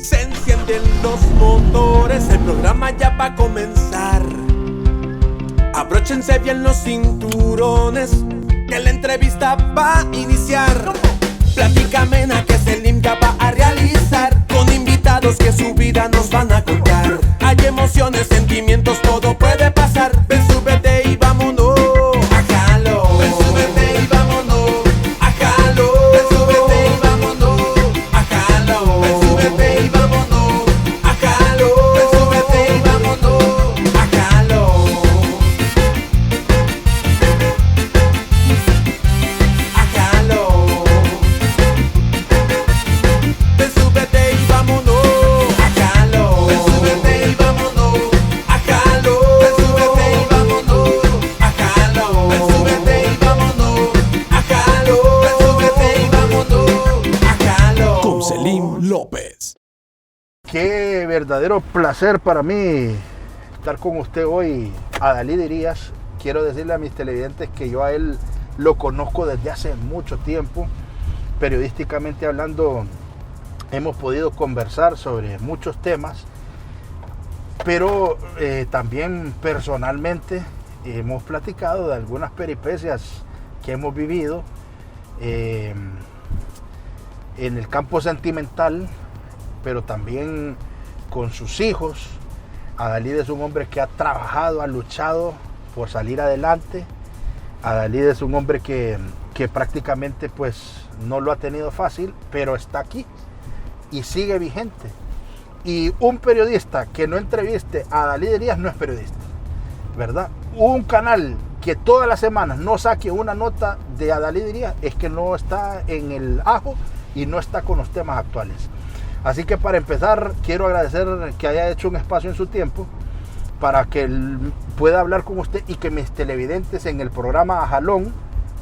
Se encienden los motores, el programa ya va a comenzar. Abróchense bien los cinturones, que la entrevista va a iniciar. Plática amena que Selim ya va a realizar, con invitados que su vida nos van a contar. Hay emociones, sentimientos, todo puede pasar. Ven, súbete y vámonos a Jalo. Ven, súbete y vámonos a Jalo. Ven, súbete y vámonos a Jalo. Ven, súbete y vámonos a Jalo. Ven, súbete y vámonos a Jalo. A Jalo. Ven, súbete y vámonos a Jalo. Ven, súbete y vámonos a Jalo. Ven, súbete y vámonos a Jalo. Ven, súbete y vámonos a Jalo. Ven, súbete y vámonos a Jalo. Con Selim López. Qué verdadero placer para mí estar con usted hoy, Adalid Irías. Quiero decirle a mis televidentes que yo a él lo conozco desde hace mucho tiempo. Periodísticamente hablando, hemos podido conversar sobre muchos temas, pero también personalmente hemos platicado de algunas peripecias que hemos vivido en el campo sentimental, pero también con sus hijos. Adalid es un hombre que ha trabajado, ha luchado por salir adelante. Adalid es un hombre que prácticamente pues no lo ha tenido fácil, pero está aquí y sigue vigente. Y un periodista que no entreviste a Adalid Irías no es periodista, ¿verdad? Un canal que todas las semanas no saque una nota de Adalid Irías es que no está en el ajo y no está con los temas actuales. Así que para empezar, quiero agradecer que haya hecho un espacio en su tiempo para que él pueda hablar con usted y que mis televidentes en el programa A Jalón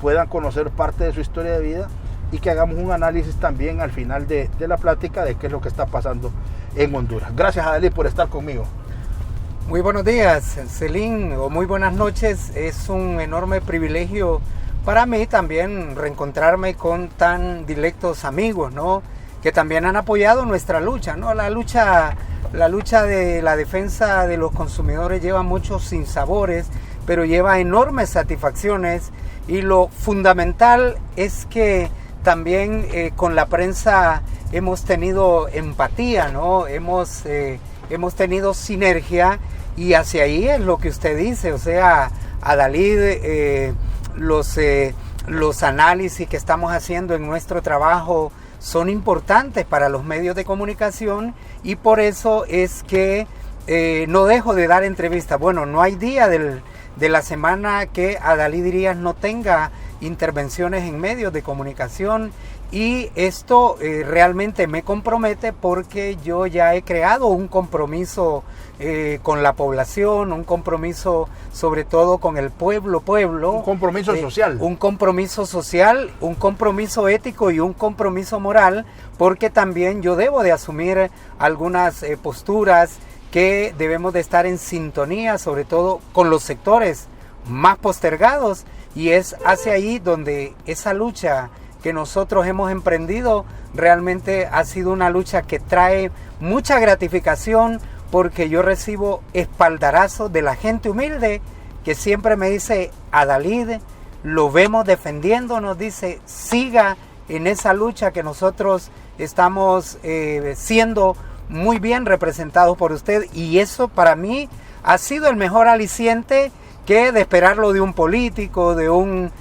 puedan conocer parte de su historia de vida y que hagamos un análisis también al final de la plática de qué es lo que está pasando en Honduras. Gracias, Adalid, por estar conmigo. Muy buenos días, Selim, o muy buenas noches. Es un enorme privilegio para mí también reencontrarme con tan directos amigos, ¿no? Que también han apoyado nuestra lucha, ¿no? La lucha de la defensa de los consumidores lleva muchos sinsabores, pero lleva enormes satisfacciones, y lo fundamental es que también con la prensa hemos tenido empatía, ¿no? Hemos tenido sinergia, y hacia ahí es lo que usted dice. O sea, Adalid, los análisis que estamos haciendo en nuestro trabajo son importantes para los medios de comunicación, y por eso es que no dejo de dar entrevistas. Bueno, no hay día de la semana que Adalid Irías no tenga intervenciones en medios de comunicación, y esto realmente me compromete, porque yo ya he creado un compromiso con la población, un compromiso sobre todo con el pueblo. Un compromiso social. Un compromiso social, un compromiso ético y un compromiso moral, porque también yo debo de asumir algunas posturas que debemos de estar en sintonía, sobre todo con los sectores más postergados, y es hacia ahí donde esa lucha que nosotros hemos emprendido realmente ha sido una lucha que trae mucha gratificación, porque yo recibo espaldarazos de la gente humilde que siempre me dice: Adalid, lo vemos defendiendo, nos dice, siga en esa lucha que nosotros estamos siendo muy bien representados por usted, y eso para mí ha sido el mejor aliciente que de esperarlo de un político, de un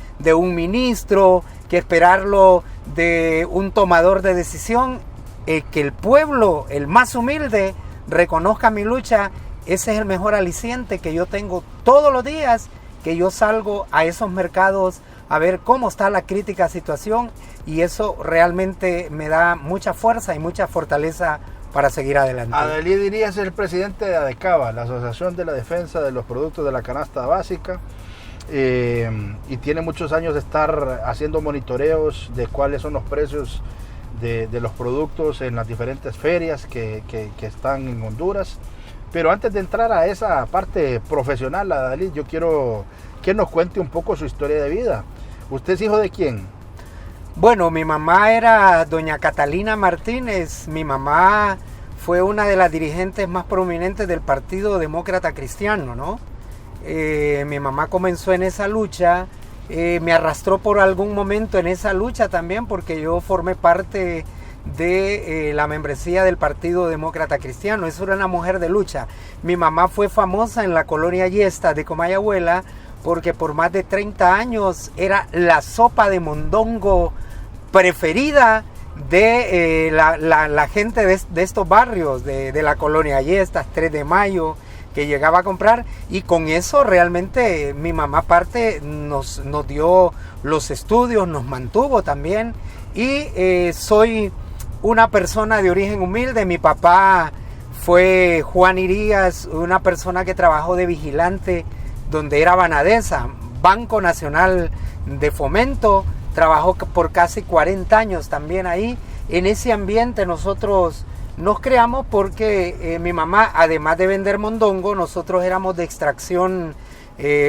ministro, que esperarlo de un tomador de decisión. Que el pueblo, el más humilde, reconozca mi lucha. Ese es el mejor aliciente que yo tengo todos los días que yo salgo a esos mercados a ver cómo está la crítica situación, y eso realmente me da mucha fuerza y mucha fortaleza para seguir adelante. Adalid Irías es el presidente de ADECABA, la Asociación de la Defensa de los Productos de la Canasta Básica, y tiene muchos años de estar haciendo monitoreos de cuáles son los precios de los productos en las diferentes ferias que están en Honduras. Pero antes de entrar a esa parte profesional, Adalid, yo quiero que nos cuente un poco su historia de vida. ¿Usted es hijo de quién? Bueno, mi mamá era doña Catalina Martínez. Mi mamá fue una de las dirigentes más prominentes del Partido Demócrata Cristiano, ¿no? Mi mamá comenzó en esa lucha, me arrastró por algún momento en esa lucha también, porque yo formé parte de la membresía del Partido Demócrata Cristiano. Eso era una mujer de lucha. Mi mamá fue famosa en la colonia Yesta de Comayagüela porque por más de 30 años era la sopa de mondongo preferida de la gente de estos barrios, de la colonia Yesta, 3 de Mayo, que llegaba a comprar, y con eso realmente mi mamá aparte nos dio los estudios, nos mantuvo también, y soy una persona de origen humilde. Mi papá fue Juan Irías, una persona que trabajó de vigilante donde era Banadesa, Banco Nacional de Fomento, trabajó por casi 40 años también ahí. En ese ambiente nosotros nos creamos porque mi mamá, además de vender mondongo, nosotros éramos de extracción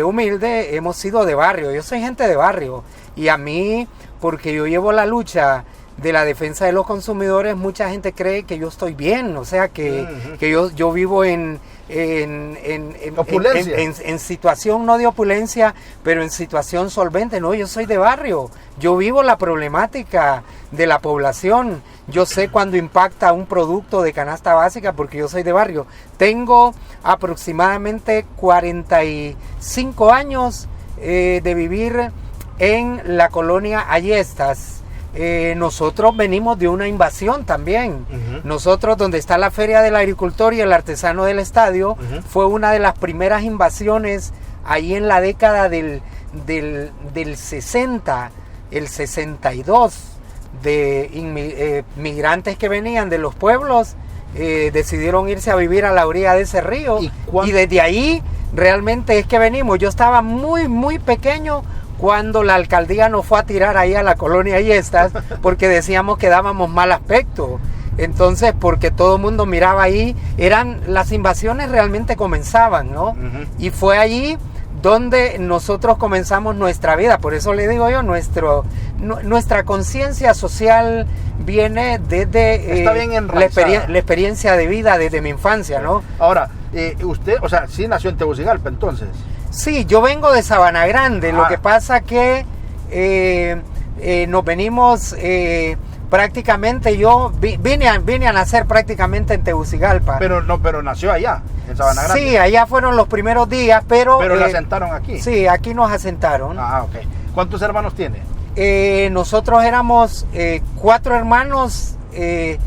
humilde, hemos sido de barrio. Yo soy gente de barrio, y a mí, porque yo llevo la lucha de la defensa de los consumidores, mucha gente cree que yo estoy bien, o sea que yo vivo en situación no de opulencia, pero en situación solvente. No, yo soy de barrio, yo vivo la problemática de la población, yo sé cuándo impacta un producto de canasta básica porque yo soy de barrio. Tengo aproximadamente 45 años de vivir en la colonia Ayestas. Nosotros venimos de una invasión también. Nosotros, donde está la Feria del Agricultor y el Artesano del Estadio, fue una de las primeras invasiones ahí en la década del 60, el 62, de migrantes que venían de los pueblos, decidieron irse a vivir a la orilla de ese río, y desde ahí realmente es que venimos. Yo estaba muy, muy pequeño cuando la alcaldía nos fue a tirar ahí a la colonia Yestas, porque decíamos que dábamos mal aspecto. Entonces, porque todo el mundo miraba ahí, las invasiones realmente comenzaban, ¿no? Y fue allí donde nosotros comenzamos nuestra vida. Por eso le digo yo, nuestra conciencia social viene desde la experiencia de vida desde mi infancia, ¿no? Ahora, usted, o sea, sí nació en Tegucigalpa entonces. Sí, yo vengo de Sabana Grande. Lo que pasa que nos venimos prácticamente, yo vine a nacer prácticamente en Tegucigalpa. Pero nació allá, en Sabana Grande. Sí, allá fueron los primeros días, pero la asentaron aquí. Sí, aquí nos asentaron. Ok. ¿Cuántos hermanos tiene? Nosotros éramos 4 hermanos de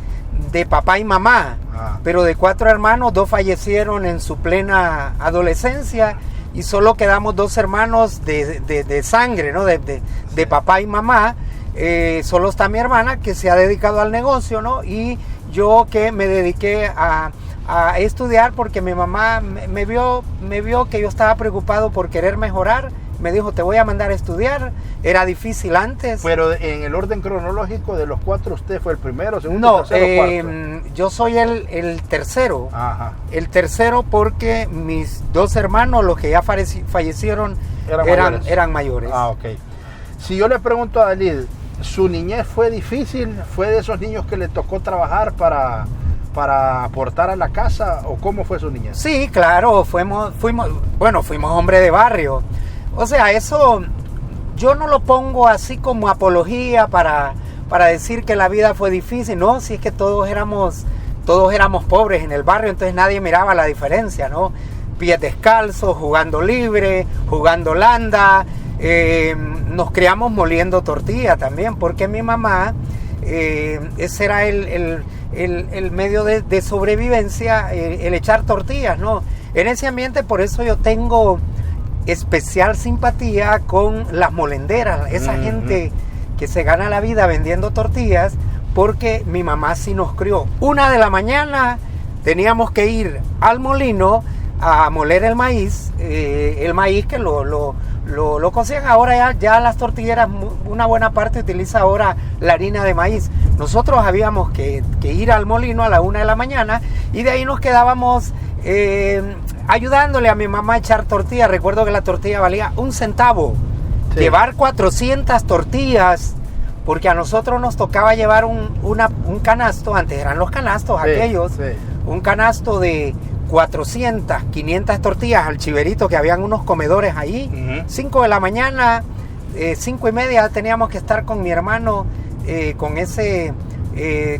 papá y mamá, pero de 4 hermanos, 2 fallecieron en su plena adolescencia, y solo quedamos 2 hermanos de sangre, ¿no? de papá y mamá. Solo está mi hermana, que se ha dedicado al negocio, ¿no? Y yo, que me dediqué a estudiar, porque mi mamá me vio que yo estaba preocupado por querer mejorar. Me dijo, te voy a mandar a estudiar. Era difícil antes. Pero en el orden cronológico de los 4, ¿usted fue el primero, segundo, tercero, cuarto? Yo soy el tercero. Ajá. El tercero, porque mis 2 hermanos, los que ya fallecieron, eran mayores. Ok. Si yo le pregunto a Dalid, ¿su niñez fue difícil? ¿Fue de esos niños que le tocó trabajar para aportar a la casa? ¿O cómo fue su niñez? Sí, claro, fuimos hombre de barrio. O sea, eso yo no lo pongo así como apología para decir que la vida fue difícil. No, si es que todos éramos pobres en el barrio, entonces nadie miraba la diferencia, ¿no? Pies descalzos, jugando libre, jugando landa. Nos criamos moliendo tortilla también, porque mi mamá, ese era el medio de sobrevivencia, el echar tortillas, ¿no? En ese ambiente, por eso yo tengo especial simpatía con las molenderas, esa gente que se gana la vida vendiendo tortillas, porque mi mamá sí nos crió. 1 de la mañana teníamos que ir al molino a moler el maíz que lo cocían. Ahora ya las tortilleras, una buena parte utiliza ahora la harina de maíz. Nosotros habíamos que ir al molino a la 1 de la mañana, y de ahí nos quedábamos ayudándole a mi mamá a echar tortillas. Recuerdo que la tortilla valía 1 centavo. Sí. Llevar 400 tortillas porque a nosotros nos tocaba llevar un canasto, antes eran los canastos aquellos, un canasto de 400, 500 tortillas al chiverito, que habían unos comedores ahí, 5 de la mañana, 5 y media teníamos que estar con mi hermano con ese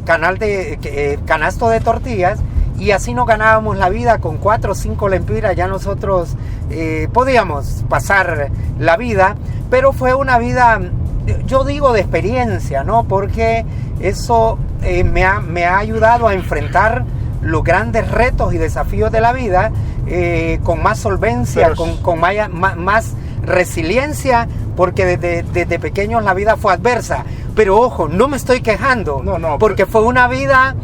canasto de tortillas, y así nos ganábamos la vida con 4 o 5 lempiras. Ya nosotros podíamos pasar la vida, pero fue una vida, yo digo, de experiencia, ¿no? Porque eso me ha ayudado a enfrentar los grandes retos y desafíos de la vida con más solvencia, con más resiliencia, porque desde pequeños la vida fue adversa. Pero ojo, no me estoy quejando, porque fue una vida,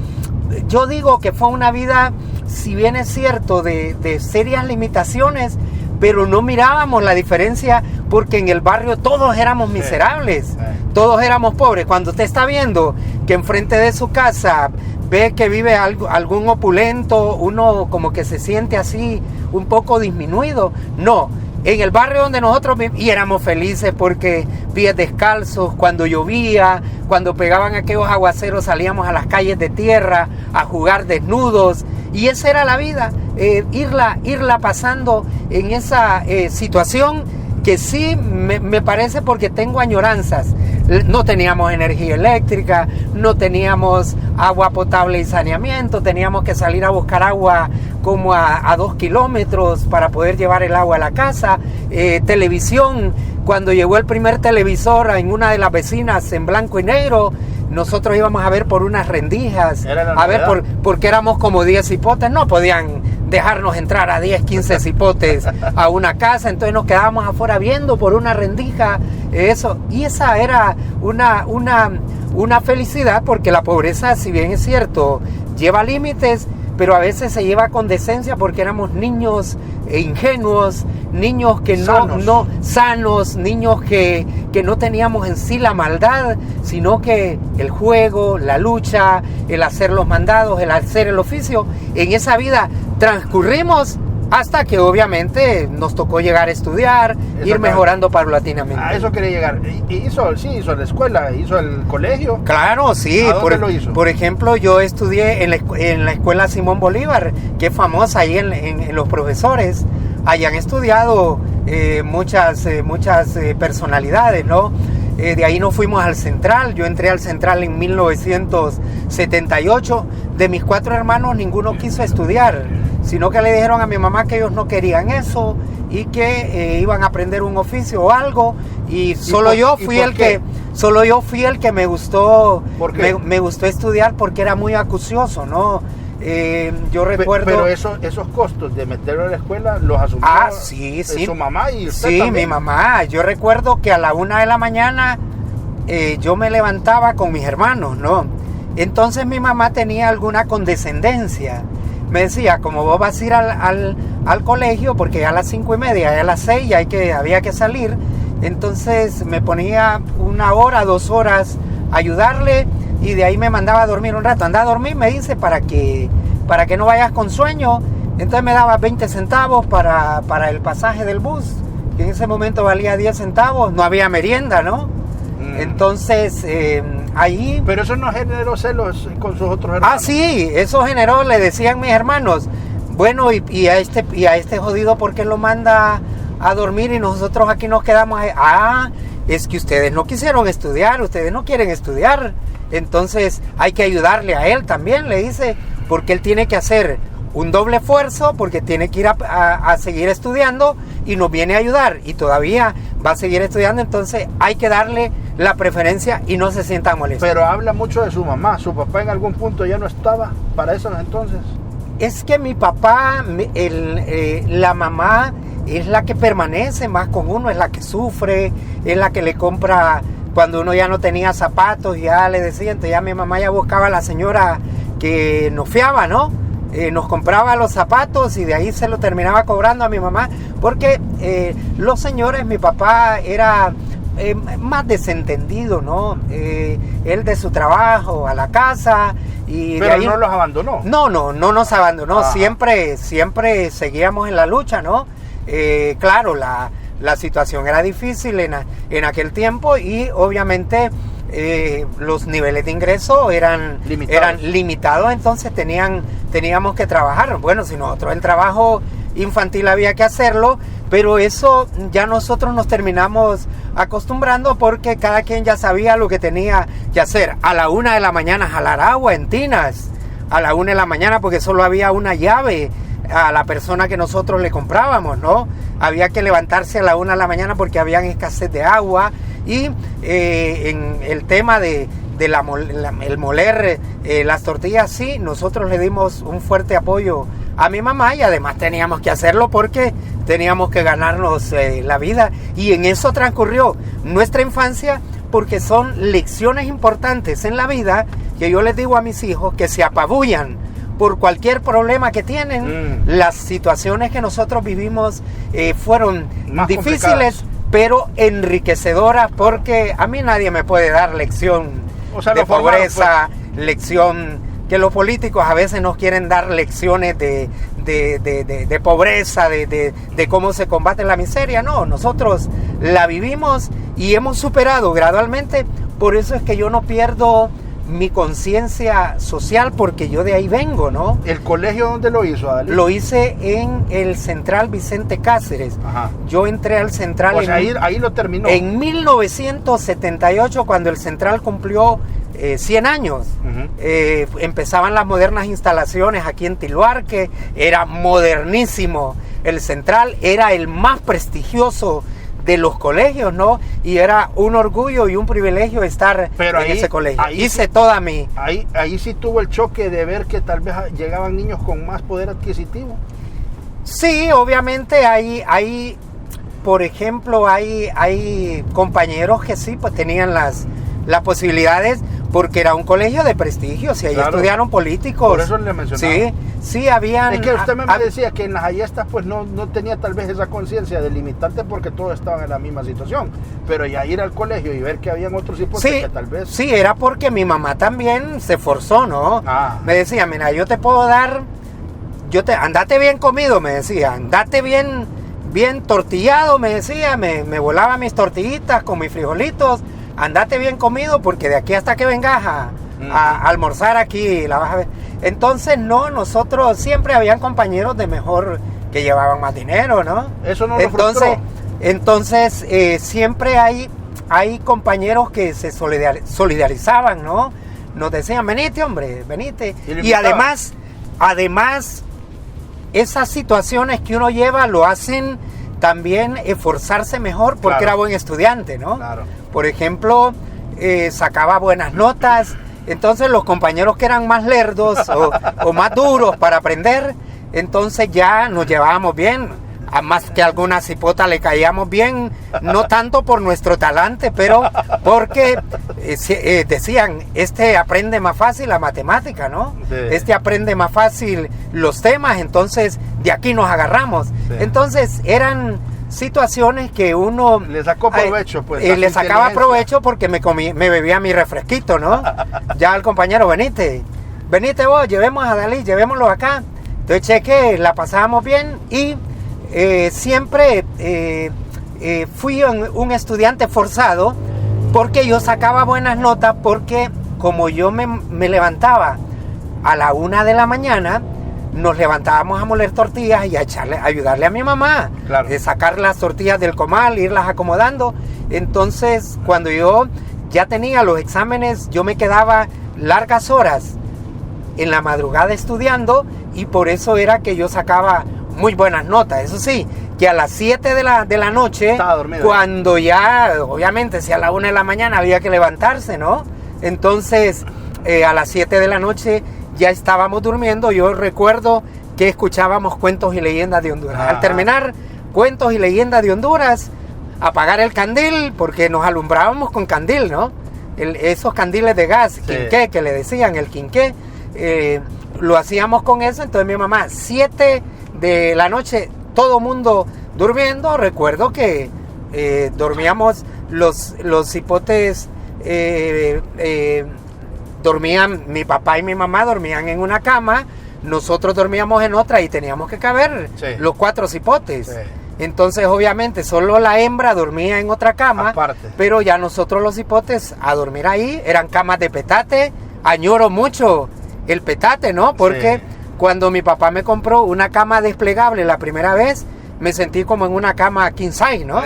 yo digo que fue una vida, si bien es cierto, de serias limitaciones, pero no mirábamos la diferencia, porque en el barrio todos éramos miserables, todos éramos pobres. Cuando usted está viendo que enfrente de su casa ve que vive algún opulento, uno como que se siente así un poco disminuido. No, en el barrio donde nosotros vivíamos, y éramos felices porque pies descalzos, cuando llovía, cuando pegaban aquellos aguaceros, salíamos a las calles de tierra a jugar desnudos, y esa era la vida, irla pasando en esa situación que sí me parece, porque tengo añoranzas. No teníamos energía eléctrica, no teníamos agua potable y saneamiento, teníamos que salir a buscar agua como a 2 kilómetros para poder llevar el agua a la casa. Televisión, cuando llegó el primer televisor en una de las vecinas en blanco y negro, nosotros íbamos a ver por unas rendijas, a ver porque éramos como 10 cipotes, no podían dejarnos entrar a 10, 15 cipotes a una casa, entonces nos quedábamos afuera viendo por una rendija eso, y esa era una felicidad, porque la pobreza, si bien es cierto, lleva límites, pero a veces se lleva con decencia, porque éramos niños ingenuos, niños que no sanos, niños que no teníamos en sí la maldad, sino que el juego, la lucha, el hacer los mandados, el hacer el oficio, en esa vida transcurrimos hasta que obviamente nos tocó llegar a estudiar, ir mejorando paulatinamente. A eso quería llegar. Hizo la escuela, hizo el colegio. Claro, sí. ¿A dónde lo hizo? Por ejemplo, yo estudié en la escuela Simón Bolívar, que es famosa ahí en los profesores. Allá han estudiado muchas personalidades, ¿no? De ahí nos fuimos al Central. Yo entré al Central en 1978. De mis 4 hermanos, ninguno quiso estudiar, sino que le dijeron a mi mamá que ellos no querían eso y que iban a aprender un oficio o algo, y solo yo fui el que me gustó. Me gustó estudiar, porque era muy acucioso, ¿no? Yo recuerdo... Pero esos costos de meterlo a la escuela los asumió su mamá y usted también. Mi mamá. Yo recuerdo que a la 1 de la mañana yo me levantaba con mis hermanos, ¿no? Entonces mi mamá tenía alguna condescendencia. Me decía, como vos vas a ir al colegio, porque ya a las 5 y media, ya a las 6 había que salir, entonces me ponía 1 hora, 2 horas a ayudarle, y de ahí me mandaba a dormir un rato. Anda a dormir, me dice, para que no vayas con sueño. Entonces me daba 20 centavos para el pasaje del bus, que en ese momento valía 10 centavos, no había merienda, ¿no? Entonces, ahí... Pero eso no generó celos con sus otros hermanos. Ah, sí, eso generó, le decían mis hermanos, bueno, y a este jodido, ¿por qué lo manda a dormir y nosotros aquí nos quedamos? Es que ustedes no quisieron estudiar, ustedes no quieren estudiar, entonces hay que ayudarle a él también, le dice, porque él tiene que hacer un doble esfuerzo, porque tiene que ir a seguir estudiando, y nos viene a ayudar, y todavía va a seguir estudiando, entonces hay que darle la preferencia y no se sienta molesto. Pero habla mucho de su mamá. ¿Su papá en algún punto ya no estaba para eso entonces? Es que mi papá, la mamá es la que permanece más con uno, es la que sufre, es la que le compra cuando uno ya no tenía zapatos, ya le decía, entonces ya mi mamá ya buscaba a la señora que nos fiaba, ¿no? Nos compraba los zapatos y de ahí se lo terminaba cobrando a mi mamá, porque los señores, mi papá era más desentendido, ¿no? Él de su trabajo a la casa, y pero de ahí, no los abandonó. No nos abandonó. Siempre seguíamos en la lucha, ¿no? Claro, la situación era difícil en aquel tiempo, y obviamente los niveles de ingreso eran limitados, entonces teníamos que trabajar. Bueno, si nosotros el trabajo infantil había que hacerlo, pero eso ya nosotros nos terminamos acostumbrando porque cada quien ya sabía lo que tenía que hacer. A la 1 de la mañana jalar agua en tinas, a la 1 de la mañana porque solo había una llave a la persona que nosotros le comprábamos, ¿no? Había que levantarse a la 1 de la mañana porque había escasez de agua y en el tema de el moler las tortillas, sí, nosotros le dimos un fuerte apoyo a mi mamá y además teníamos que hacerlo porque teníamos que ganarnos la vida y en eso transcurrió nuestra infancia porque son lecciones importantes en la vida que yo les digo a mis hijos que se apabullan por cualquier problema que tienen. Las situaciones que nosotros vivimos fueron más difíciles, pero enriquecedoras porque a mí nadie me puede dar lección de pobreza, lección que los políticos a veces nos quieren dar lecciones de pobreza, de cómo se combate la miseria. No, nosotros la vivimos y hemos superado gradualmente. Por eso es que yo no pierdo mi conciencia social porque yo de ahí vengo, ¿no? ¿El colegio dónde lo hizo, Adalí? Lo hice en el Central Vicente Cáceres. Ajá. Yo entré al Central ahí lo terminó. En 1978, cuando el Central cumplió 100 años. Empezaban las modernas instalaciones aquí en Tiluarque, era modernísimo. El Central era el más prestigioso de los colegios, ¿no? Y era un orgullo y un privilegio estar en ese colegio. Hice toda mi... Ahí sí tuvo el choque de ver que tal vez llegaban niños con más poder adquisitivo. Sí, obviamente hay por ejemplo, hay compañeros que sí, pues tenían las posibilidades, porque era un colegio de prestigio, si ahí estudiaron políticos. Por eso le mencionaba. Sí, habían... Es que usted me decía que en las Ayestas pues no tenía tal vez esa conciencia de limitante porque todos estaban en la misma situación, pero ya ir al colegio y ver que habían otros hipótesis que tal vez... Sí, era porque mi mamá también se esforzó, ¿no? Me decía, mira, yo te puedo dar, andate bien comido, me decía, andate bien tortillado, me decía, me volaba mis tortillitas con mis frijolitos, andate bien comido porque de aquí hasta que vengas a almorzar aquí la vas a ver. Entonces nosotros siempre habían compañeros de mejor que llevaban más dinero, ¿no? Eso no lo frustró. Entonces siempre hay compañeros que se solidarizaban, ¿no? Nos decían, venite hombre, venite. Y además esas situaciones que uno lleva lo hacen también esforzarse mejor porque era buen estudiante, ¿no? Claro. Por ejemplo, sacaba buenas notas, entonces los compañeros que eran más lerdos o más duros para aprender, entonces ya nos llevábamos bien, a más que alguna cipota le caíamos bien, no tanto por nuestro talante, pero porque decían, este aprende más fácil la matemática, ¿no? Sí. Este aprende más fácil los temas, entonces de aquí nos agarramos. Sí. Entonces eran situaciones que uno le sacó provecho, pues le sacaba provecho porque me bebía mi refresquito, ¿no? Ya el compañero, venite vos, llevemos a Adalí, llevémoslo acá. Entonces cheque, la pasábamos bien y siempre fui un estudiante forzado porque yo sacaba buenas notas, porque como yo me levantaba a la 1 de la mañana, nos levantábamos a moler tortillas y a ayudarle a mi mamá, sacar las tortillas del comal, irlas acomodando. Entonces, cuando yo ya tenía los exámenes, yo me quedaba largas horas en la madrugada estudiando y por eso era que yo sacaba muy buenas notas. Eso sí, que a las 7 de la noche, cuando ya, obviamente, si a la 1 de la mañana había que levantarse, ¿no? Entonces, a las 7 de la noche ya estábamos durmiendo. Yo recuerdo que escuchábamos cuentos y leyendas de Honduras. Al terminar cuentos y leyendas de Honduras, apagar el candil, porque nos alumbrábamos con candil, ¿no? Esos candiles de gas, quinqué, que le decían, el quinqué, lo hacíamos con eso. Entonces mi mamá, 7 de la noche, todo mundo durmiendo. Recuerdo que dormíamos los hipotes, dormían, mi papá y mi mamá dormían en una cama, nosotros dormíamos en otra y teníamos que caber los 4 cipotes. Entonces, obviamente, solo la hembra dormía en otra cama, aparte. pero ya nosotros los hipotes a dormir ahí, eran camas de petate. Añoro mucho el petate, ¿no? Porque cuando mi papá me compró una cama desplegable la primera vez, me sentí como en una cama king size, ¿no?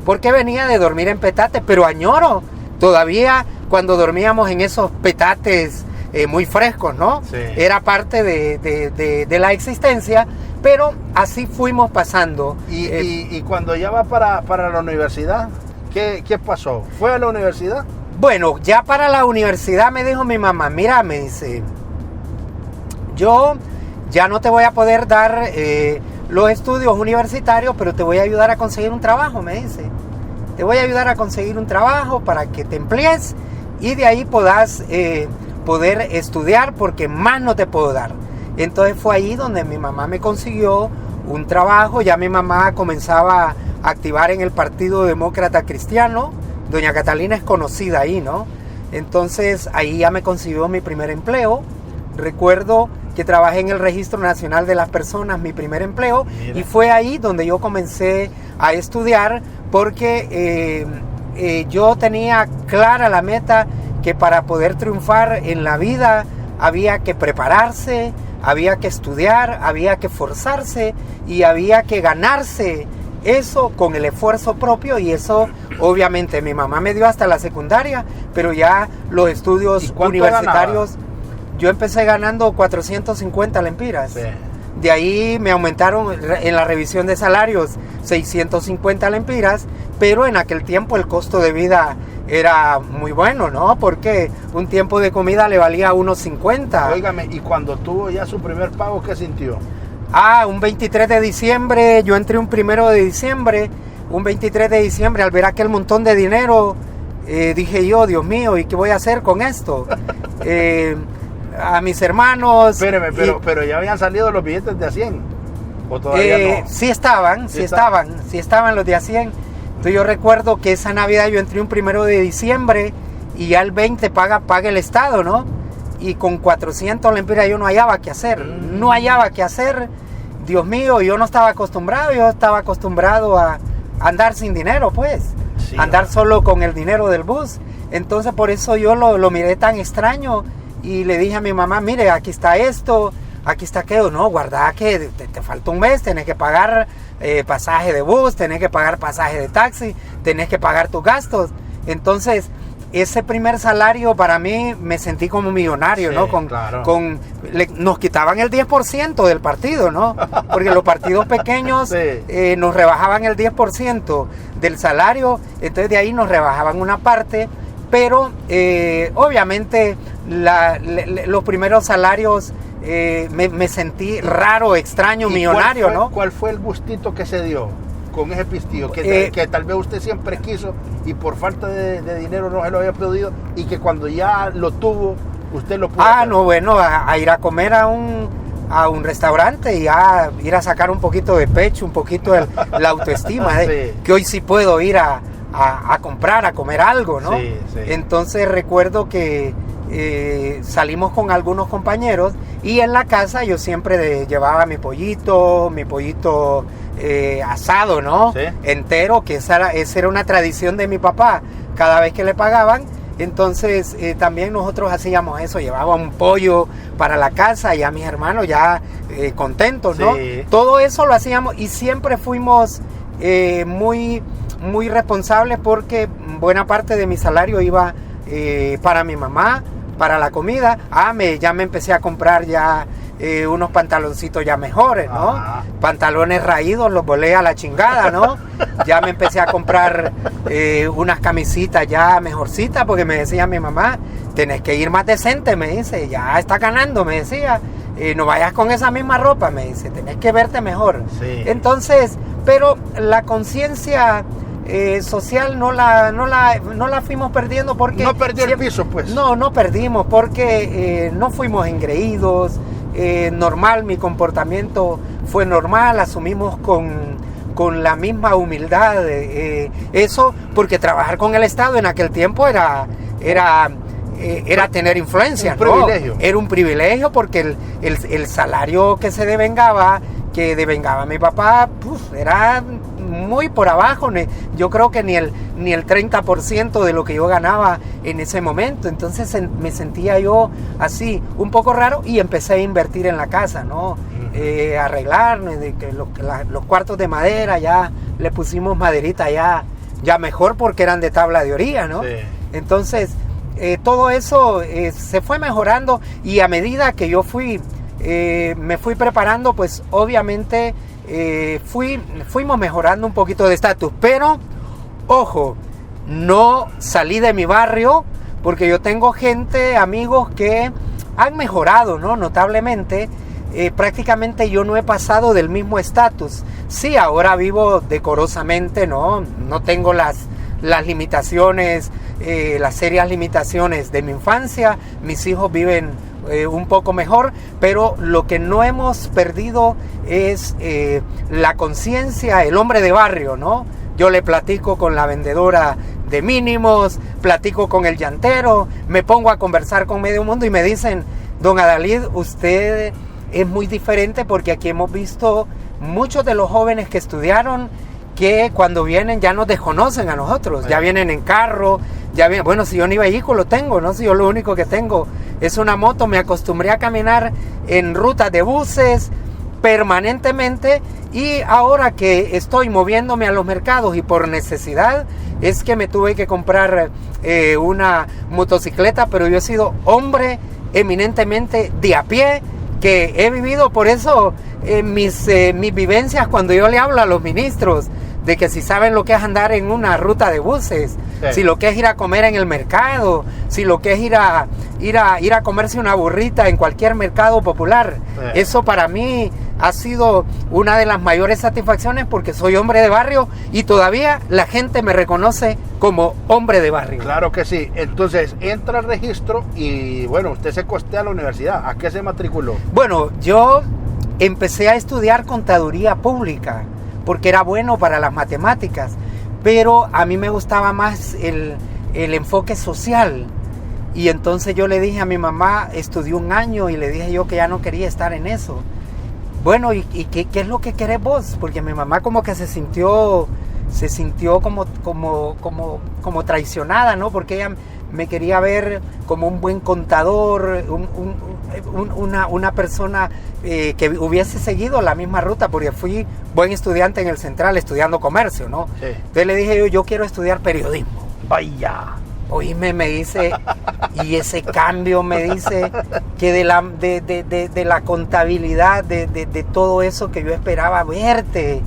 Porque venía de dormir en petate, pero añoro todavía cuando dormíamos en esos petates muy frescos, ¿no? Era parte de la existencia. Pero así fuimos pasando. Y cuando ya va para la universidad, ¿qué pasó? ¿Fue a la universidad? Bueno, ya para la universidad me dijo mi mamá, mira, me dice, yo ya no te voy a poder dar los estudios universitarios, pero te voy a ayudar a conseguir un trabajo, me dice. Te voy a ayudar a conseguir un trabajo para que te emplees y de ahí puedas poder estudiar, porque más no te puedo dar. Entonces fue ahí donde mi mamá me consiguió un trabajo. Ya mi mamá comenzaba a activar en el Partido Demócrata Cristiano. Doña Catalina es conocida ahí, ¿no? Entonces ahí ya me consiguió mi primer empleo. Recuerdo que trabajé en el Registro Nacional de las Personas, mi primer empleo. Mira. Y fue ahí donde yo comencé a estudiar, porque yo tenía clara la meta que para poder triunfar en la vida había que prepararse, había que estudiar, había que forzarse y había que ganarse eso con el esfuerzo propio. Y eso obviamente mi mamá me dio hasta la secundaria, pero ya los estudios universitarios ganaba? Yo empecé ganando 450 lempiras. Sí. De ahí me aumentaron en la revisión de salarios 650 lempiras, pero en aquel tiempo el costo de vida era muy bueno, ¿no? Porque un tiempo de comida le valía $1.50. Óigame, y cuando tuvo ya su primer pago, ¿qué sintió? Un 23 de diciembre, yo entré un 1 de diciembre, un 23 de diciembre, al ver aquel montón de dinero, dije yo, Dios mío, ¿y qué voy a hacer con esto? A mis hermanos... Espéreme, pero ya habían salido los billetes de a 100, ¿o todavía no? Sí estaban los de a 100. Entonces yo recuerdo que esa Navidad yo entré un 1 de diciembre y ya el 20 paga el Estado, ¿no? Y con 400 lempiras yo no hallaba qué hacer. No hallaba qué hacer. Dios mío, yo no estaba acostumbrado. Yo estaba acostumbrado a andar sin dinero, pues. Sí, andar solo con el dinero del bus. Entonces por eso yo lo miré tan extraño y le dije a mi mamá, mire, aquí está esto, aquí está aquello. No, guarda que te falta un mes, tenés que pagar pasaje de bus, tenés que pagar pasaje de taxi, tenés que pagar tus gastos. Entonces, ese primer salario para mí me sentí como millonario, sí, ¿no? Claro. Nos quitaban el 10% del partido, ¿no? Porque los partidos pequeños sí, nos rebajaban el 10% del salario, entonces de ahí nos rebajaban una parte, pero obviamente los primeros salarios me sentí raro, extraño, millonario, ¿no? ¿Cuál fue el gustito que se dio con ese pistillo? Que tal vez usted siempre quiso y por falta de dinero no se lo había pedido, y que cuando ya lo tuvo, usted lo pudo hacer. No, bueno, a ir a comer a un restaurante y a ir a sacar un poquito de pecho, un poquito la autoestima, sí, que hoy sí puedo ir a comprar, a comer algo, ¿no? Sí, sí. Entonces recuerdo que salimos con algunos compañeros y en la casa yo siempre llevaba mi pollito asado, ¿no? Sí. Entero, que esa era una tradición de mi papá cada vez que le pagaban. Entonces también nosotros hacíamos eso, llevaba un pollo para la casa y a mis hermanos ya contentos, ¿no? Sí. Todo eso lo hacíamos y siempre fuimos muy, muy responsables, porque buena parte de mi salario iba para mi mamá, para la comida. Ya me empecé a comprar ya unos pantaloncitos ya mejores, ¿no? Pantalones raídos, los volé a la chingada, ¿no? Ya me empecé a comprar unas camisitas ya mejorcitas, porque me decía mi mamá, tenés que ir más decente, me dice, ya está ganando, me decía, no vayas con esa misma ropa, me dice, tenés que verte mejor. Sí. Entonces, pero la conciencia social no la fuimos perdiendo, porque no perdió el piso, pues. No perdimos, porque no fuimos engreídos, normal, mi comportamiento fue normal, asumimos con la misma humildad eso, porque trabajar con el Estado en aquel tiempo era tener influencia, un privilegio. Era un privilegio, porque el salario que devengaba mi papá, era muy por abajo, yo creo que ni el 30% de lo que yo ganaba en ese momento. Entonces me sentía yo así, un poco raro, y empecé a invertir en la casa, ¿no? Arreglar, de que los cuartos de madera, ya le pusimos maderita ya mejor porque eran de tabla de orilla, ¿no? Sí. Entonces, todo eso se fue mejorando, y a medida que yo me fui preparando, pues obviamente fuimos mejorando un poquito de estatus. Pero, ojo, no salí de mi barrio, porque yo tengo amigos que han mejorado, ¿no? Notablemente. Prácticamente yo no he pasado del mismo estatus. Sí, ahora vivo decorosamente, ¿no? No tengo las limitaciones, las serias limitaciones de mi infancia. Mis hijos viven un poco mejor, pero lo que no hemos perdido es la conciencia, el hombre de barrio, ¿no? Yo le platico con la vendedora de mínimos, platico con el llantero, me pongo a conversar con medio mundo y me dicen: don Adalid, usted es muy diferente, porque aquí hemos visto muchos de los jóvenes que estudiaron que cuando vienen ya nos desconocen a nosotros, ya vienen en carro, bueno, si yo ni vehículo tengo, ¿no? Si yo lo único que tengo es una moto, me acostumbré a caminar en rutas de buses permanentemente, y ahora que estoy moviéndome a los mercados y por necesidad, es que me tuve que comprar una motocicleta. Pero yo he sido hombre eminentemente de a pie, que he vivido. Por eso mis vivencias, cuando yo le hablo a los ministros de que si saben lo que es andar en una ruta de buses, sí, si lo que es ir a comer en el mercado, si lo que es ir a comerse una burrita en cualquier mercado popular, sí, eso para mí ha sido una de las mayores satisfacciones, porque soy hombre de barrio y todavía la gente me reconoce como hombre de barrio. Claro que sí. Entonces entra al registro y bueno, usted se costea la universidad. ¿A qué se matriculó? Bueno, yo empecé a estudiar contaduría pública porque era bueno para las matemáticas, pero a mí me gustaba más el enfoque social. Y entonces yo le dije a mi mamá, estudié un año, y le dije yo que ya no quería estar en eso. Bueno, ¿y qué es lo que querés vos? Porque mi mamá como que se sintió como traicionada, ¿no? Porque ella me quería ver como un buen contador, una persona que hubiese seguido la misma ruta, porque fui buen estudiante en el Central estudiando comercio, ¿no? Sí. Entonces le dije yo quiero estudiar periodismo. Vaya. Oíme, me dice, y ese cambio, me dice, que de la contabilidad, de todo eso que yo esperaba verte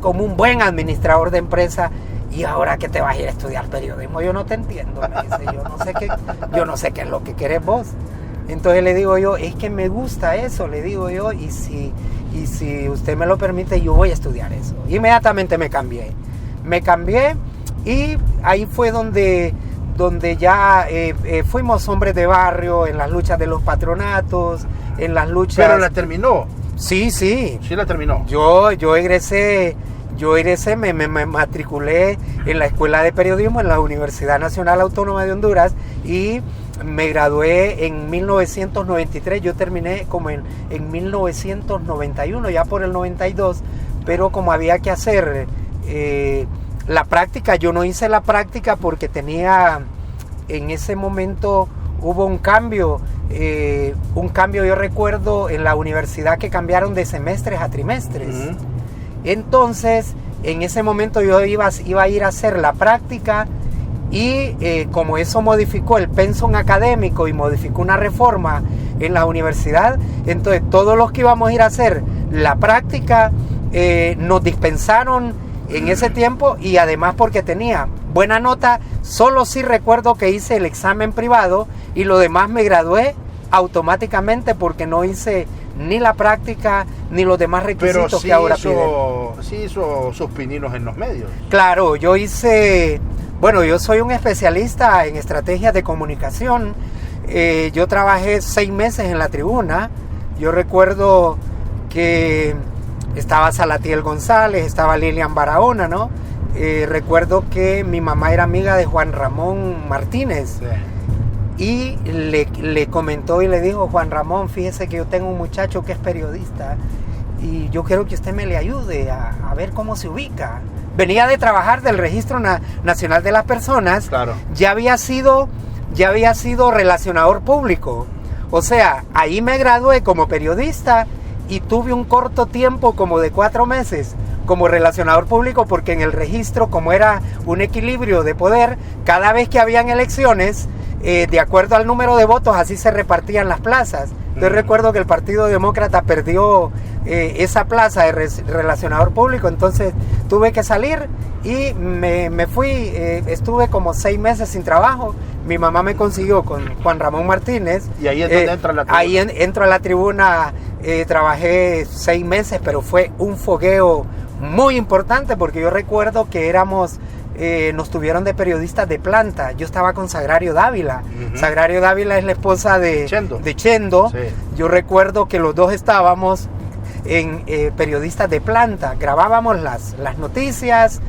como un buen administrador de empresa, y ahora que te vas a ir a estudiar periodismo, yo no te entiendo, me dice, yo no sé qué es lo que querés vos. Entonces le digo yo, es que me gusta eso, le digo yo, y si usted me lo permite, yo voy a estudiar eso. Inmediatamente me cambié, y ahí fue donde ya fuimos hombres de barrio, en las luchas de los patronatos, en las luchas... ¿Pero la terminó? Sí. Sí la terminó. Yo egresé, me matriculé en la Escuela de Periodismo en la Universidad Nacional Autónoma de Honduras, y me gradué en 1993, yo terminé como en 1991, ya por el 92, pero como había que hacer... la práctica, yo no hice la práctica porque en ese momento hubo un cambio, yo recuerdo en la universidad que cambiaron de semestres a trimestres. Uh-huh. Entonces, en ese momento yo iba a ir a hacer la práctica, y como eso modificó el pensum académico y modificó una reforma en la universidad, entonces todos los que íbamos a ir a hacer la práctica nos dispensaron en ese tiempo, y además porque tenía buena nota. Solo sí recuerdo que hice el examen privado, y lo demás me gradué automáticamente porque no hice ni la práctica ni los demás requisitos. Pero sí, que ahora piden. Sí hizo sus pininos en los medios. Claro, yo soy un especialista en estrategias de comunicación. Yo trabajé 6 meses en La Tribuna. Yo recuerdo que estaba Salatiel González, estaba Lilian Barahona, ¿no? Recuerdo que mi mamá era amiga de Juan Ramón Martínez. Sí. Y le comentó y le dijo: Juan Ramón, fíjese que yo tengo un muchacho que es periodista y yo quiero que usted me le ayude a ver cómo se ubica. Venía de trabajar del Registro Nacional de las Personas, Claro. ya había sido relacionador público. O sea, ahí me gradué como periodista y tuve un corto tiempo como de 4 meses como relacionador público, porque en el registro, como era un equilibrio de poder, cada vez que habían elecciones, de acuerdo al número de votos, así se repartían las plazas. Yo recuerdo que el Partido Demócrata perdió esa plaza de relacionador público, entonces tuve que salir y me fui, estuve como 6 meses sin trabajo. Mi mamá me consiguió con Juan Ramón Martínez. Y ahí es donde entra la tribuna. Ahí entro a la tribuna, trabajé 6 meses, pero fue un fogueo muy importante, porque yo recuerdo que nos tuvieron de periodistas de planta. Yo estaba con Sagrario Dávila. Sagrario Dávila es la esposa de Chendo. Sí. Yo recuerdo que los dos estábamos en periodistas de planta. Grabábamos las noticias,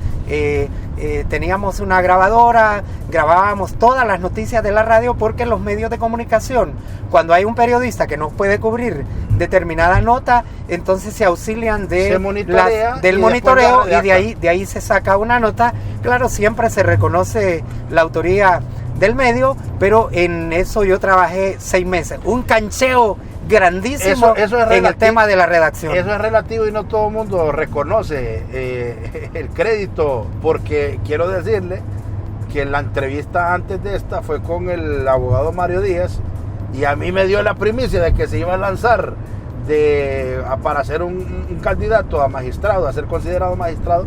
teníamos una grabadora, grabábamos todas las noticias de la radio, porque los medios de comunicación, cuando hay un periodista que no puede cubrir determinada nota, entonces se auxilian del monitoreo y de ahí se saca una nota. Claro, siempre se reconoce la autoría del medio, pero en eso yo trabajé 6 meses. Un cancheo grandísimo eso es en el tema de la redacción. Eso es relativo y no todo el mundo reconoce el crédito, porque quiero decirle que la entrevista antes de esta fue con el abogado Mario Díaz, y a mí me dio la primicia de que se iba a lanzar para ser un candidato a magistrado, a ser considerado magistrado,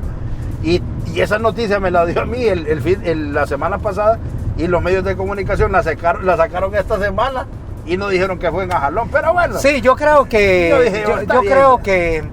y esa noticia me la dio a mí la semana pasada, y los medios de comunicación la sacaron esta semana y no dijeron que fue en Ajalón, pero bueno. Sí, yo creo que yo creo que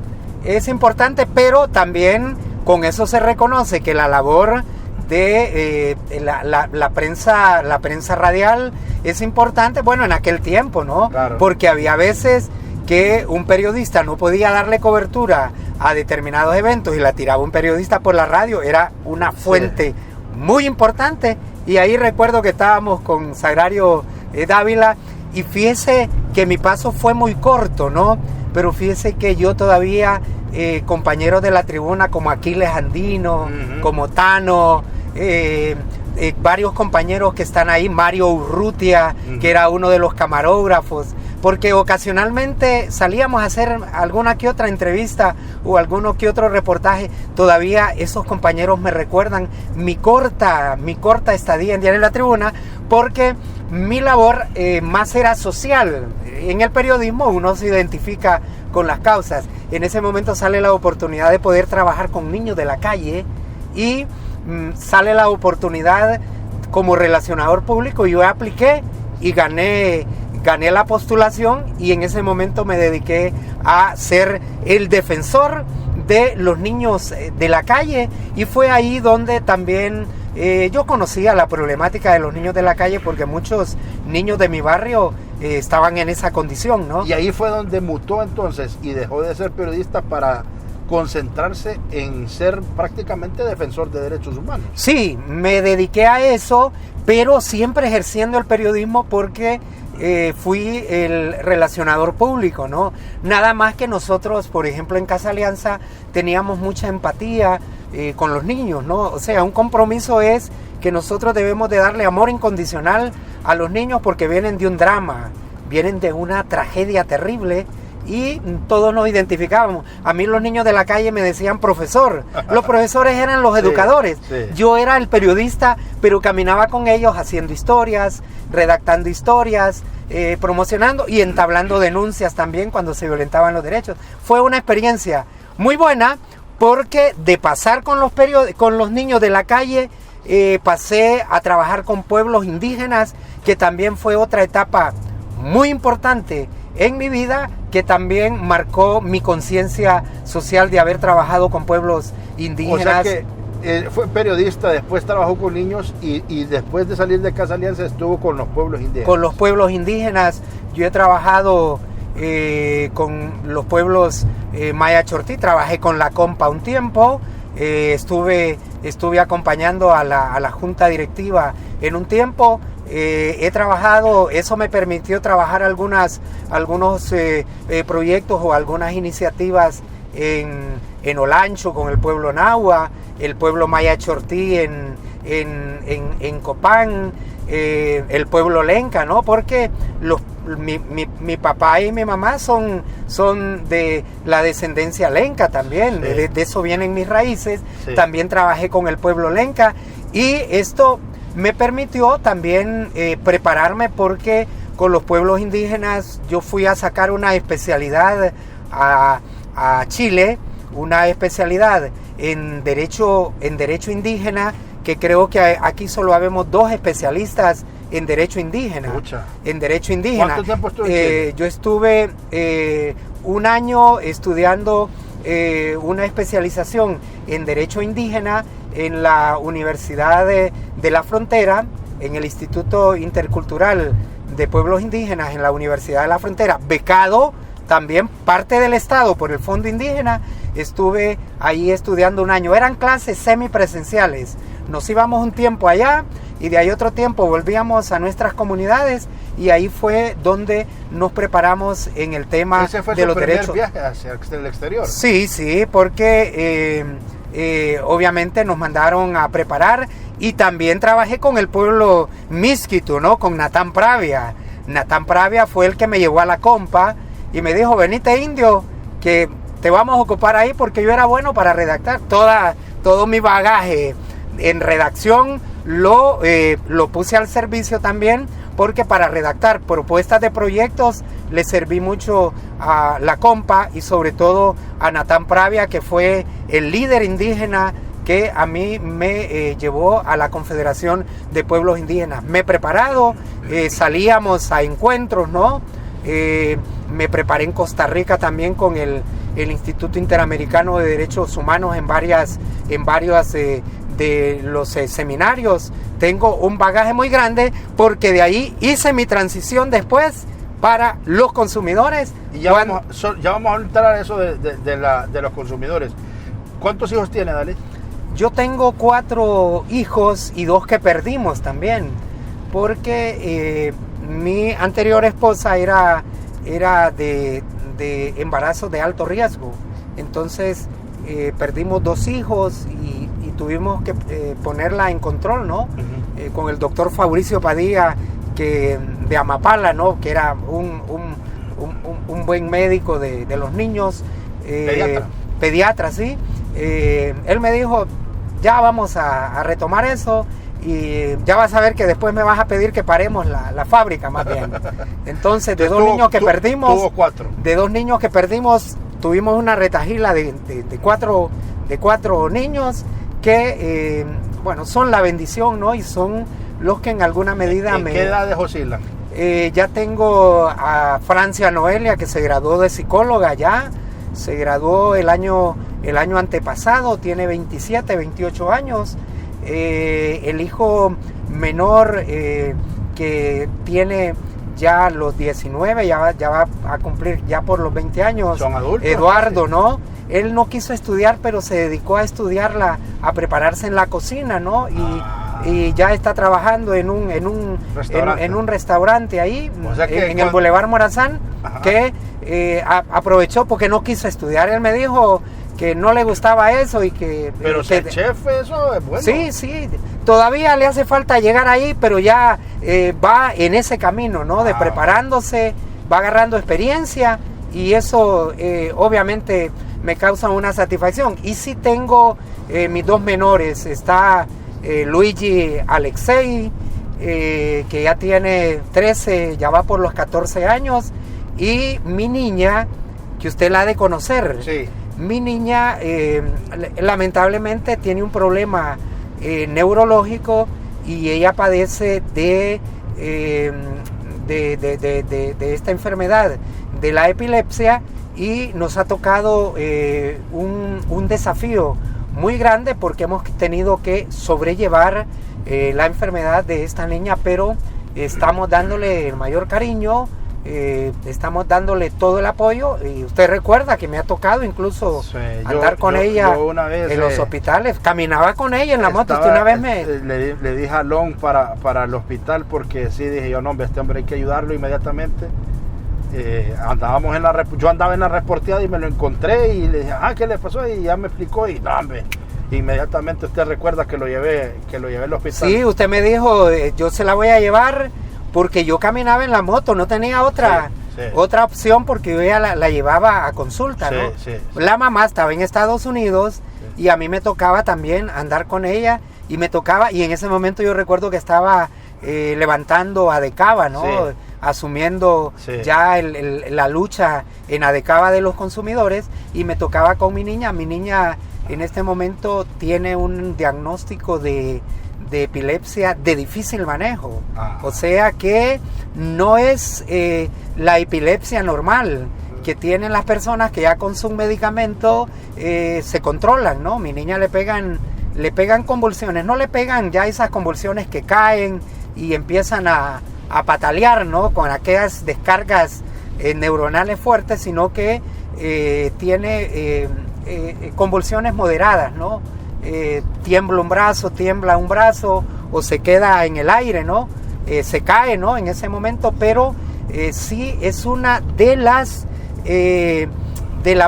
es importante, pero también con eso se reconoce que la labor de la prensa radial es importante, bueno, en aquel tiempo, ¿no? Claro. Porque había veces que un periodista no podía darle cobertura a determinados eventos y la tiraba un periodista por la radio, era una fuente muy importante. Y ahí recuerdo que estábamos con Sagrario Dávila, y fíjese que mi paso fue muy corto, ¿no? Pero fíjese que yo todavía, compañeros de la tribuna como Aquiles Andino, como Tano, varios compañeros que están ahí, Mario Urrutia, que era uno de los camarógrafos, porque ocasionalmente salíamos a hacer alguna que otra entrevista o alguno que otro reportaje. Todavía esos compañeros me recuerdan mi corta estadía en Diario La Tribuna, porque mi labor más era social. En el periodismo uno se identifica con las causas. En ese momento sale la oportunidad de poder trabajar con niños de la calle, y sale la oportunidad como relacionador público. Yo apliqué y gané la postulación, y en ese momento me dediqué a ser el defensor de los niños de la calle, y fue ahí donde también yo conocía la problemática de los niños de la calle, porque muchos niños de mi barrio estaban en esa condición, ¿no? Y ahí fue donde mutó entonces y dejó de ser periodista para concentrarse en ser prácticamente defensor de derechos humanos. Sí, me dediqué a eso, pero siempre ejerciendo el periodismo, porque fui el relacionador público, ¿no? Nada más que nosotros, por ejemplo, en Casa Alianza teníamos mucha empatía con los niños, ¿no? O sea, un compromiso es que nosotros debemos de darle amor incondicional a los niños, porque vienen de un drama, vienen de una tragedia terrible, y todos nos identificábamos. A mí los niños de la calle me decían profesor. Los profesores eran los educadores. Sí. Yo era el periodista, pero caminaba con ellos haciendo historias, redactando historias, promocionando y entablando denuncias también cuando se violentaban los derechos. Fue una experiencia muy buena, porque de pasar con los niños de la calle, pasé a trabajar con pueblos indígenas, que también fue otra etapa muy importante en mi vida, que también marcó mi conciencia social de haber trabajado con pueblos indígenas. O sea que fue periodista, después trabajó con niños, y después de salir de Casa Alianza estuvo con los pueblos indígenas. Con los pueblos indígenas. Yo he trabajado con los pueblos Maya Chortí, trabajé con la Compa un tiempo, estuve acompañando a la junta directiva en un tiempo, he trabajado, eso me permitió trabajar algunos proyectos o algunas iniciativas en Olancho con el pueblo Nahua, el pueblo Maya Chortí en Copán, el pueblo Lenca, ¿no? Porque mi papá y mi mamá son de la descendencia Lenca también, sí. de eso vienen mis raíces, sí. También trabajé con el pueblo Lenca y esto me permitió también prepararme porque con los pueblos indígenas yo fui a sacar una especialidad a Chile, una especialidad en derecho indígena, que creo que aquí solo habemos 2 especialistas en derecho indígena. Mucha. En derecho indígena. ¿Cuánto tiempo estuve? Yo estuve 1 año estudiando una especialización en derecho indígena en la Universidad de la Frontera, en el Instituto Intercultural de Pueblos Indígenas en la Universidad de la Frontera, becado también parte del Estado por el Fondo Indígena. Estuve ahí estudiando 1 año. Eran clases semipresenciales. Nos íbamos un tiempo allá y de ahí otro tiempo volvíamos a nuestras comunidades y ahí fue donde nos preparamos en el tema de los derechos. ¿Ese fue su primer viaje hacia el exterior? Sí, porque obviamente nos mandaron a preparar y también trabajé con el pueblo Miskitu, ¿no? Con Natán Pravia. Natán Pravia fue el que me llevó a la compa y me dijo, venite indio, que te vamos a ocupar ahí, porque yo era bueno para redactar. Todo mi bagaje en redacción lo puse al servicio también, porque para redactar propuestas de proyectos le serví mucho a la compa y sobre todo a Natán Pravia, que fue el líder indígena que a mí me llevó a la Confederación de Pueblos Indígenas. Me he preparado, salíamos a encuentros, ¿no? Me preparé en Costa Rica también con el Instituto Interamericano de Derechos Humanos en varios de los seminarios. Tengo un bagaje muy grande porque de ahí hice mi transición después para los consumidores. Y ya vamos a entrar a eso de los consumidores. ¿Cuántos hijos tiene, Dalit? Yo tengo 4 hijos y 2 que perdimos también, porque mi anterior esposa era de embarazo de alto riesgo. Entonces perdimos 2 hijos y tuvimos que ponerla en control, ¿no? Uh-huh. Con el doctor Fabricio Padilla, de Amapala, ¿no? Que era un buen médico de los niños. Pediatra, sí. Él me dijo, ya vamos a retomar eso y ya vas a ver que después me vas a pedir que paremos la fábrica, más bien. Entonces, de 2 niños que perdimos, tuvo 4. De 2 niños que perdimos, tuvimos una retajila de 4 niños que, bueno, son la bendición, ¿no? Y son los que en alguna medida ¿En qué edades oscilan? Ya tengo a Francia Noelia, que se graduó de psicóloga ya. Se graduó el año antepasado, tiene 27, 28 años. El hijo menor que tiene ya los 19, ya va a cumplir ya por los 20 años. Son adultos. Eduardo, ¿no? Él no quiso estudiar, pero se dedicó a estudiarla, a prepararse en la cocina, ¿no? Y ya está trabajando en un restaurante ahí, o sea en el Boulevard Morazán, que aprovechó porque no quiso estudiar. Él me dijo que no le gustaba eso y que... Pero ser chef, eso es bueno. Sí, todavía le hace falta llegar ahí, pero ya va en ese camino, ¿no? De preparándose, va agarrando experiencia y eso obviamente me causa una satisfacción. Y sí tengo mis 2 menores, está Luigi Alexei, que ya tiene 13, ya va por los 14 años, y mi niña, que usted la ha de conocer. Sí. Mi niña lamentablemente tiene un problema neurológico y ella padece de esta enfermedad, de la epilepsia, y nos ha tocado un desafío muy grande porque hemos tenido que sobrellevar la enfermedad de esta niña, pero estamos dándole el mayor cariño, estamos dándole todo el apoyo y usted recuerda que me ha tocado incluso andar con ella una vez, en los hospitales, caminaba con ella en la moto. Usted una vez le di jalón para el hospital porque sí, dije yo, no, este hombre hay que ayudarlo inmediatamente. Yo andaba en la reporteada y me lo encontré y le dije, ¿qué le pasó? Y ya me explicó y no, hombre, inmediatamente usted recuerda que lo llevé al hospital. Sí, usted me dijo, yo se la voy a llevar porque yo caminaba en la moto, no tenía otra opción porque yo ya la llevaba a consulta, ¿no? Sí. La mamá estaba en Estados Unidos y a mí me tocaba también andar con ella y en ese momento yo recuerdo que estaba levantando ADECABA, ¿no? Sí. Asumiendo ya la lucha en ADECABA de los consumidores y me tocaba con mi niña. Mi niña en este momento tiene un diagnóstico de epilepsia de difícil manejo. O sea que no es la epilepsia normal que tienen las personas que ya con su medicamento se controlan, ¿no? Mi niña le pegan convulsiones, no le pegan ya esas convulsiones que caen y empiezan a patalear, ¿no? Con aquellas descargas neuronales fuertes, sino que tiene convulsiones moderadas, ¿no? Tiembla un brazo o se queda en el aire, ¿no? Se cae, ¿no? En ese momento, pero sí es una de las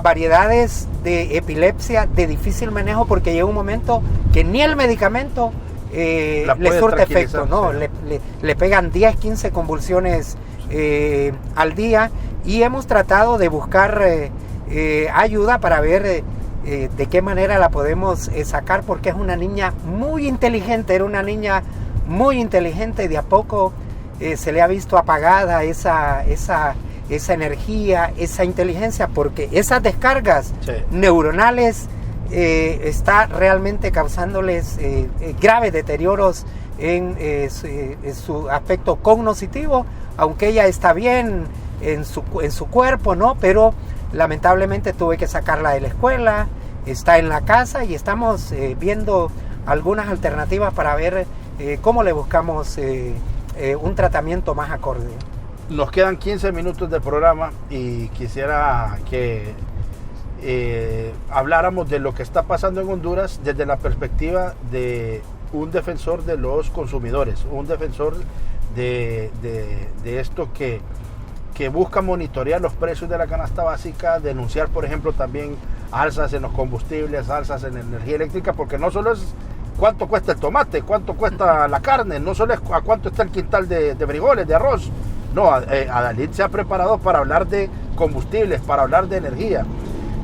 variedades de epilepsia de difícil manejo porque llega un momento que ni el medicamento le surte efecto, ¿no? Le pegan 10, 15 convulsiones al día y hemos tratado de buscar ayuda para ver de qué manera la podemos sacar porque es una niña muy inteligente, era una niña muy inteligente y de a poco se le ha visto apagada esa energía, esa inteligencia porque esas descargas neuronales está realmente causándoles graves deterioros en su aspecto cognitivo, aunque ella está bien en su cuerpo, ¿no? Pero lamentablemente tuve que sacarla de la escuela, está en la casa y estamos viendo algunas alternativas para ver cómo le buscamos un tratamiento más acorde. Nos quedan 15 minutos de programa y quisiera que habláramos de lo que está pasando en Honduras desde la perspectiva de un defensor de los consumidores, un defensor de esto que busca monitorear los precios de la canasta básica, denunciar, por ejemplo, también alzas en los combustibles, alzas en energía eléctrica, porque no solo es cuánto cuesta el tomate, cuánto cuesta la carne, no solo es a cuánto está el quintal de frijoles, de arroz. No, Adalit se ha preparado para hablar de combustibles, para hablar de energía.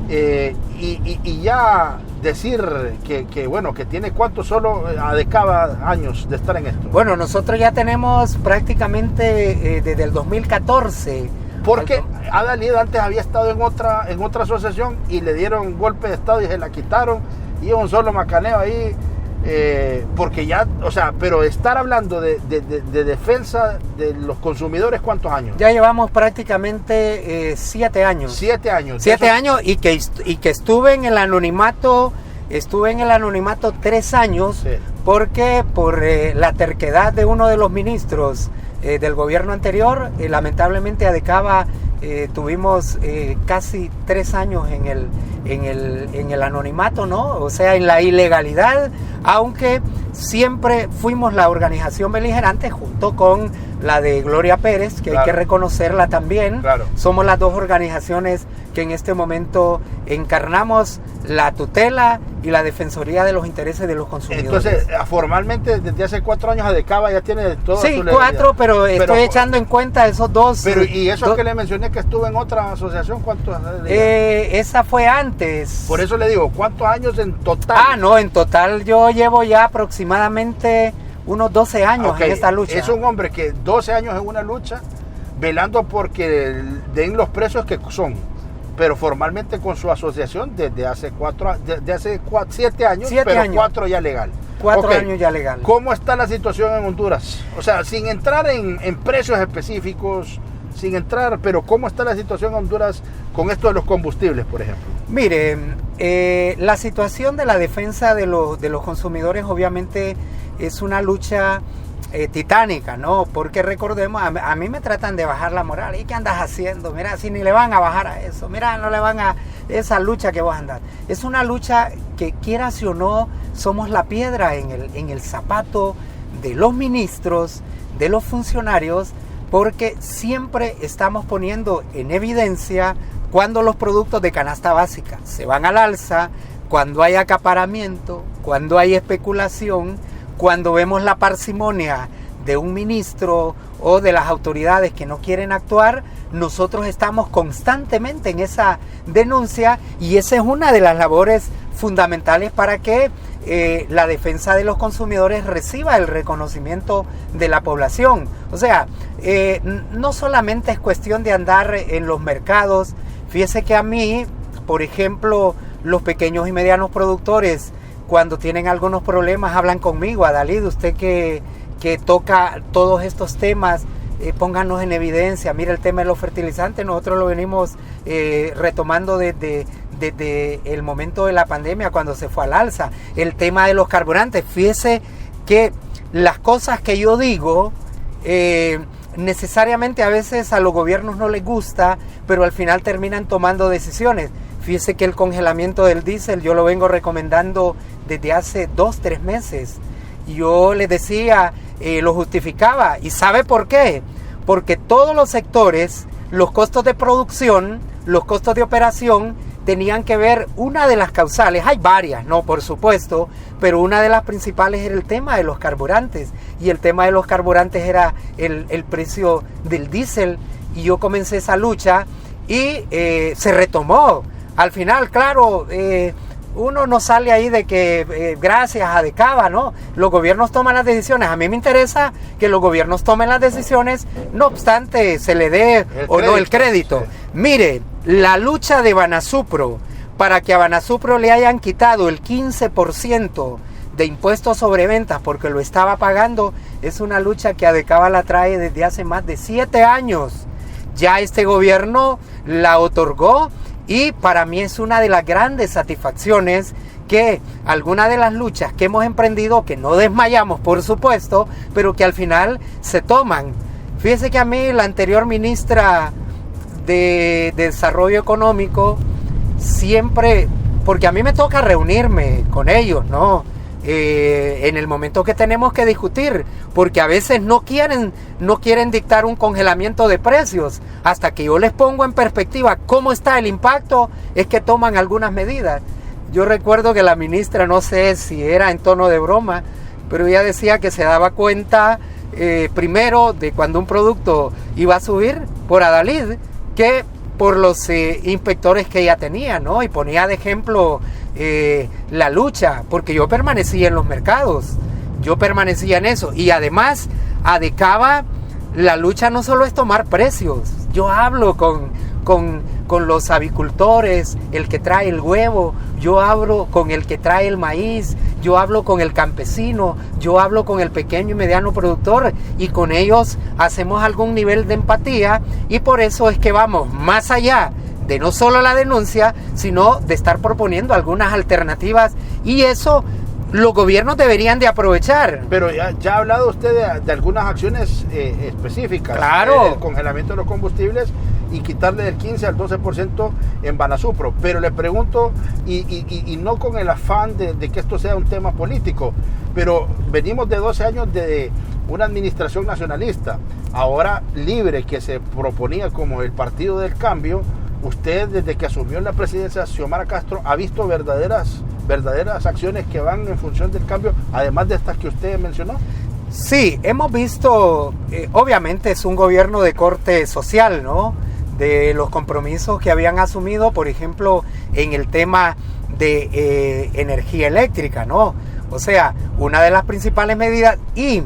Y ya decir que tiene cuánto solo ADECABA años de estar en esto. Bueno, nosotros ya tenemos prácticamente desde el 2014. Porque Adalit antes había estado en otra asociación y le dieron golpe de estado y se la quitaron y un solo macaneo ahí. Porque ya, o sea, pero estar hablando de defensa de los consumidores, ¿cuántos años? Ya llevamos prácticamente 7 años. 7 años. 7 años y que estuve en el anonimato 3 años, sí. Porque por la terquedad de uno de los ministros del gobierno anterior, lamentablemente ADECABA tuvimos casi 3 años en el anonimato, ¿no? O sea, en la ilegalidad, aunque siempre fuimos la organización beligerante junto con la de Gloria Pérez, que claro, hay que reconocerla también. Claro. Somos las dos organizaciones que en este momento encarnamos la tutela y la defensoría de los intereses de los consumidores. Entonces, formalmente, desde hace 4 años ADECABA ya tiene todo. Sí, 4, pero estoy echando en cuenta esos 2. Pero, y eso que le mencioné que estuvo en otra asociación, ¿cuántos? Esa fue antes. Por eso le digo, ¿cuántos años en total? No, en total yo llevo ya aproximadamente unos 12 años en esta lucha. Es un hombre que 12 años en una lucha, velando porque den los precios que son, pero formalmente con su asociación desde hace 7 años, 7 pero años. 4 ya legal. 4 años ya legal. ¿Cómo está la situación en Honduras? O sea, sin entrar en precios específicos, pero ¿cómo está la situación en Honduras con esto de los combustibles, por ejemplo? Mire, la situación de la defensa de los consumidores obviamente es una lucha titánica, ¿no? Porque recordemos, a mí me tratan de bajar la moral. ¿Y qué andas haciendo? Mira, si ni le van a bajar a eso. Mira, no le van a... Esa lucha que vos andás. Es una lucha que, quieras o no, somos la piedra en el zapato de los ministros, de los funcionarios, porque siempre estamos poniendo en evidencia cuando los productos de canasta básica se van al alza, cuando hay acaparamiento, cuando hay especulación, cuando vemos la parsimonia de un ministro o de las autoridades que no quieren actuar. Nosotros estamos constantemente en esa denuncia y esa es una de las labores fundamentales para que la defensa de los consumidores reciba el reconocimiento de la población. O sea, no solamente es cuestión de andar en los mercados. Fíjese que a mí, por ejemplo, los pequeños y medianos productores, cuando tienen algunos problemas, hablan conmigo. Adalid, usted que toca todos estos temas, pónganos en evidencia. Mira, el tema de los fertilizantes, nosotros lo venimos retomando desde el momento de la pandemia, cuando se fue al alza. El tema de los carburantes, fíjese que las cosas que yo digo, necesariamente a veces a los gobiernos no les gusta, pero al final terminan tomando decisiones. Fíjese que el congelamiento del diésel yo lo vengo recomendando desde hace 2-3 meses. Yo les decía, lo justificaba. ¿Y sabe por qué? Porque todos los sectores, los costos de producción, los costos de operación, tenían que ver, una de las causales, hay varias, no, por supuesto, pero una de las principales era el tema de los carburantes. Y el tema de los carburantes era el precio del diésel. Y yo comencé esa lucha y se retomó. Al final, claro, uno no sale ahí de que gracias a Decava, ¿no? Los gobiernos toman las decisiones. A mí me interesa que los gobiernos tomen las decisiones, no obstante se le dé o no el crédito. Sí. Mire, la lucha de Banasupro, para que a Banasupro le hayan quitado el 15% de impuestos sobre ventas porque lo estaba pagando, es una lucha que Adecava la trae desde hace más de 7 años. Ya este gobierno la otorgó. Y para mí es una de las grandes satisfacciones que algunas de las luchas que hemos emprendido, que no desmayamos por supuesto, pero que al final se toman. Fíjese que a mí la anterior ministra de Desarrollo Económico siempre, porque a mí me toca reunirme con ellos, ¿no? En el momento que tenemos que discutir, porque a veces no quieren dictar un congelamiento de precios. Hasta que yo les pongo en perspectiva cómo está el impacto, es que toman algunas medidas. Yo recuerdo que la ministra, no sé si era en tono de broma, pero ella decía que se daba cuenta primero de cuando un producto iba a subir por Adalid que por los inspectores que ella tenía, ¿no? Y ponía de ejemplo la lucha, porque yo permanecía en los mercados, yo permanecía en eso. Y además, Adecava, la lucha no solo es tomar precios. Yo hablo con los avicultores, el que trae el huevo, yo hablo con el que trae el maíz, yo hablo con el campesino, yo hablo con el pequeño y mediano productor, y con ellos hacemos algún nivel de empatía, y por eso es que vamos más allá de no solo la denuncia, sino de estar proponiendo algunas alternativas, y eso los gobiernos deberían de aprovechar. Pero ya ha hablado usted de algunas acciones específicas. Claro. El congelamiento de los combustibles y quitarle del 15 al 12% en Banasupro. Pero le pregunto, y no con el afán de que esto sea un tema político, pero venimos de 12 años de una administración nacionalista, ahora libre, que se proponía como el Partido del Cambio. Usted, desde que asumió la presidencia, Xiomara Castro, ha visto verdaderas acciones que van en función del cambio, además de estas que usted mencionó. Sí, hemos visto, obviamente es un gobierno de corte social, ¿no? De los compromisos que habían asumido, por ejemplo, en el tema de energía eléctrica, ¿no? O sea, una de las principales medidas, y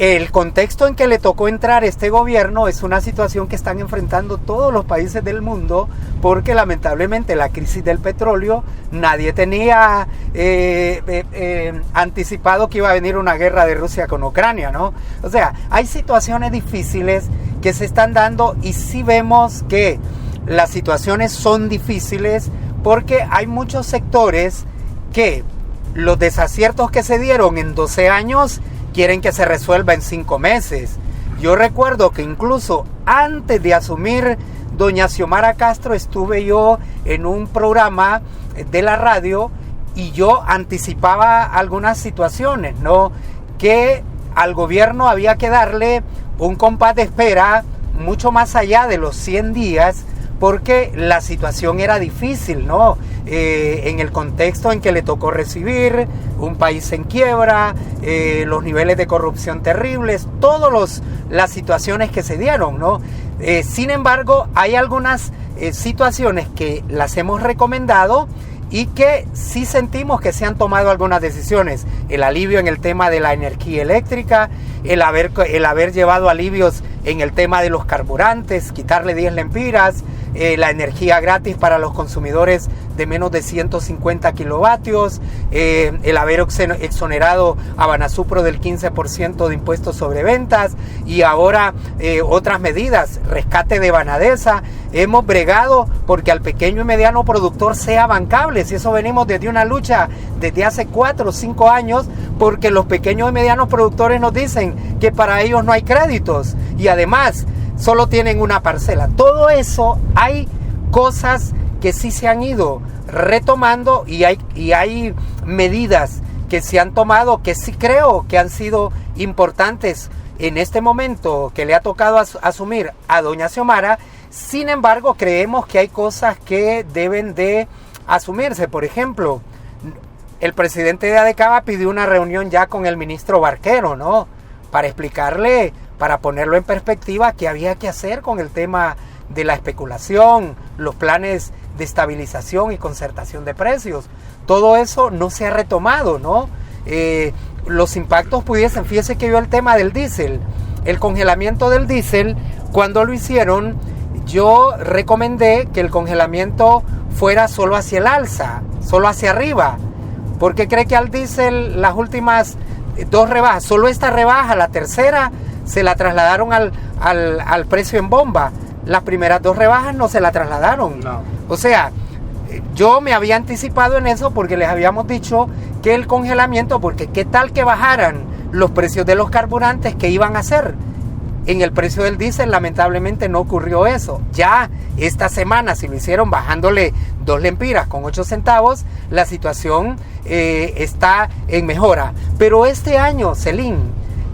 el contexto en que le tocó entrar este gobierno es una situación que están enfrentando todos los países del mundo, porque lamentablemente la crisis del petróleo, nadie tenía anticipado que iba a venir una guerra de Rusia con Ucrania, ¿no? O sea, hay situaciones difíciles que se están dando, y sí vemos que las situaciones son difíciles porque hay muchos sectores que los desaciertos que se dieron en 12 años quieren que se resuelva en 5 meses. Yo recuerdo que incluso antes de asumir doña Xiomara Castro estuve yo en un programa de la radio y yo anticipaba algunas situaciones, ¿no? Que al gobierno había que darle un compás de espera mucho más allá de los 100 días, porque la situación era difícil, ¿no? En el contexto en que le tocó recibir un país en quiebra, los niveles de corrupción terribles, todas las situaciones que se dieron, ¿no? Sin embargo, hay algunas situaciones que las hemos recomendado y que sí sentimos que se han tomado algunas decisiones. El alivio en el tema de la energía eléctrica, el haber llevado alivios en el tema de los carburantes, quitarle 10 lempiras, la energía gratis para los consumidores de menos de 150 kilovatios, el haber exonerado a Banasupro del 15% de impuestos sobre ventas y ahora otras medidas, rescate de Banadesa. Hemos bregado porque al pequeño y mediano productor sea bancable, si eso venimos desde una lucha desde hace 4 o 5 años, porque los pequeños y medianos productores nos dicen que para ellos no hay créditos y además solo tienen una parcela. Todo eso, hay cosas que sí se han ido retomando y hay medidas que se han tomado que sí creo que han sido importantes en este momento que le ha tocado asumir a doña Xiomara. Sin embargo, creemos que hay cosas que deben de asumirse. Por ejemplo, el presidente de ADECABA pidió una reunión ya con el ministro Barquero, ¿no? Para explicarle, para ponerlo en perspectiva, qué había que hacer con el tema de la especulación, los planes de estabilización y concertación de precios. Todo eso no se ha retomado, ¿no? Los impactos pudiesen, fíjese que yo el tema del diésel, el congelamiento del diésel, cuando lo hicieron, yo recomendé que el congelamiento fuera solo hacia el alza, solo hacia arriba, porque cree que al diésel las últimas 2 rebajas, solo esta rebaja, la tercera, se la trasladaron al precio en bomba. Las primeras 2 rebajas no se la trasladaron. No. O sea, yo me había anticipado en eso porque les habíamos dicho que el congelamiento, porque qué tal que bajaran los precios de los carburantes, ¿qué iban a hacer? En el precio del diésel lamentablemente no ocurrió eso. Ya esta semana, si lo hicieron bajándole 2 lempiras con 8 centavos, la situación está en mejora. Pero este año, Celín,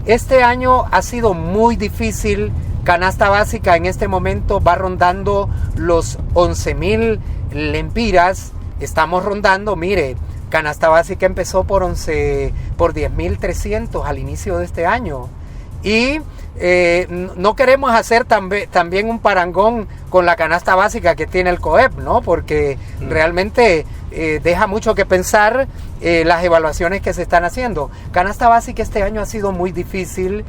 este año ha sido muy difícil. Canasta básica en este momento va rondando los 11,000 lempiras. Estamos rondando, mire, canasta básica empezó por 10,300 al inicio de este año. Y no queremos hacer también un parangón con la canasta básica que tiene el COEP, ¿no? Porque realmente deja mucho que pensar las evaluaciones que se están haciendo. Canasta básica este año ha sido muy difícil.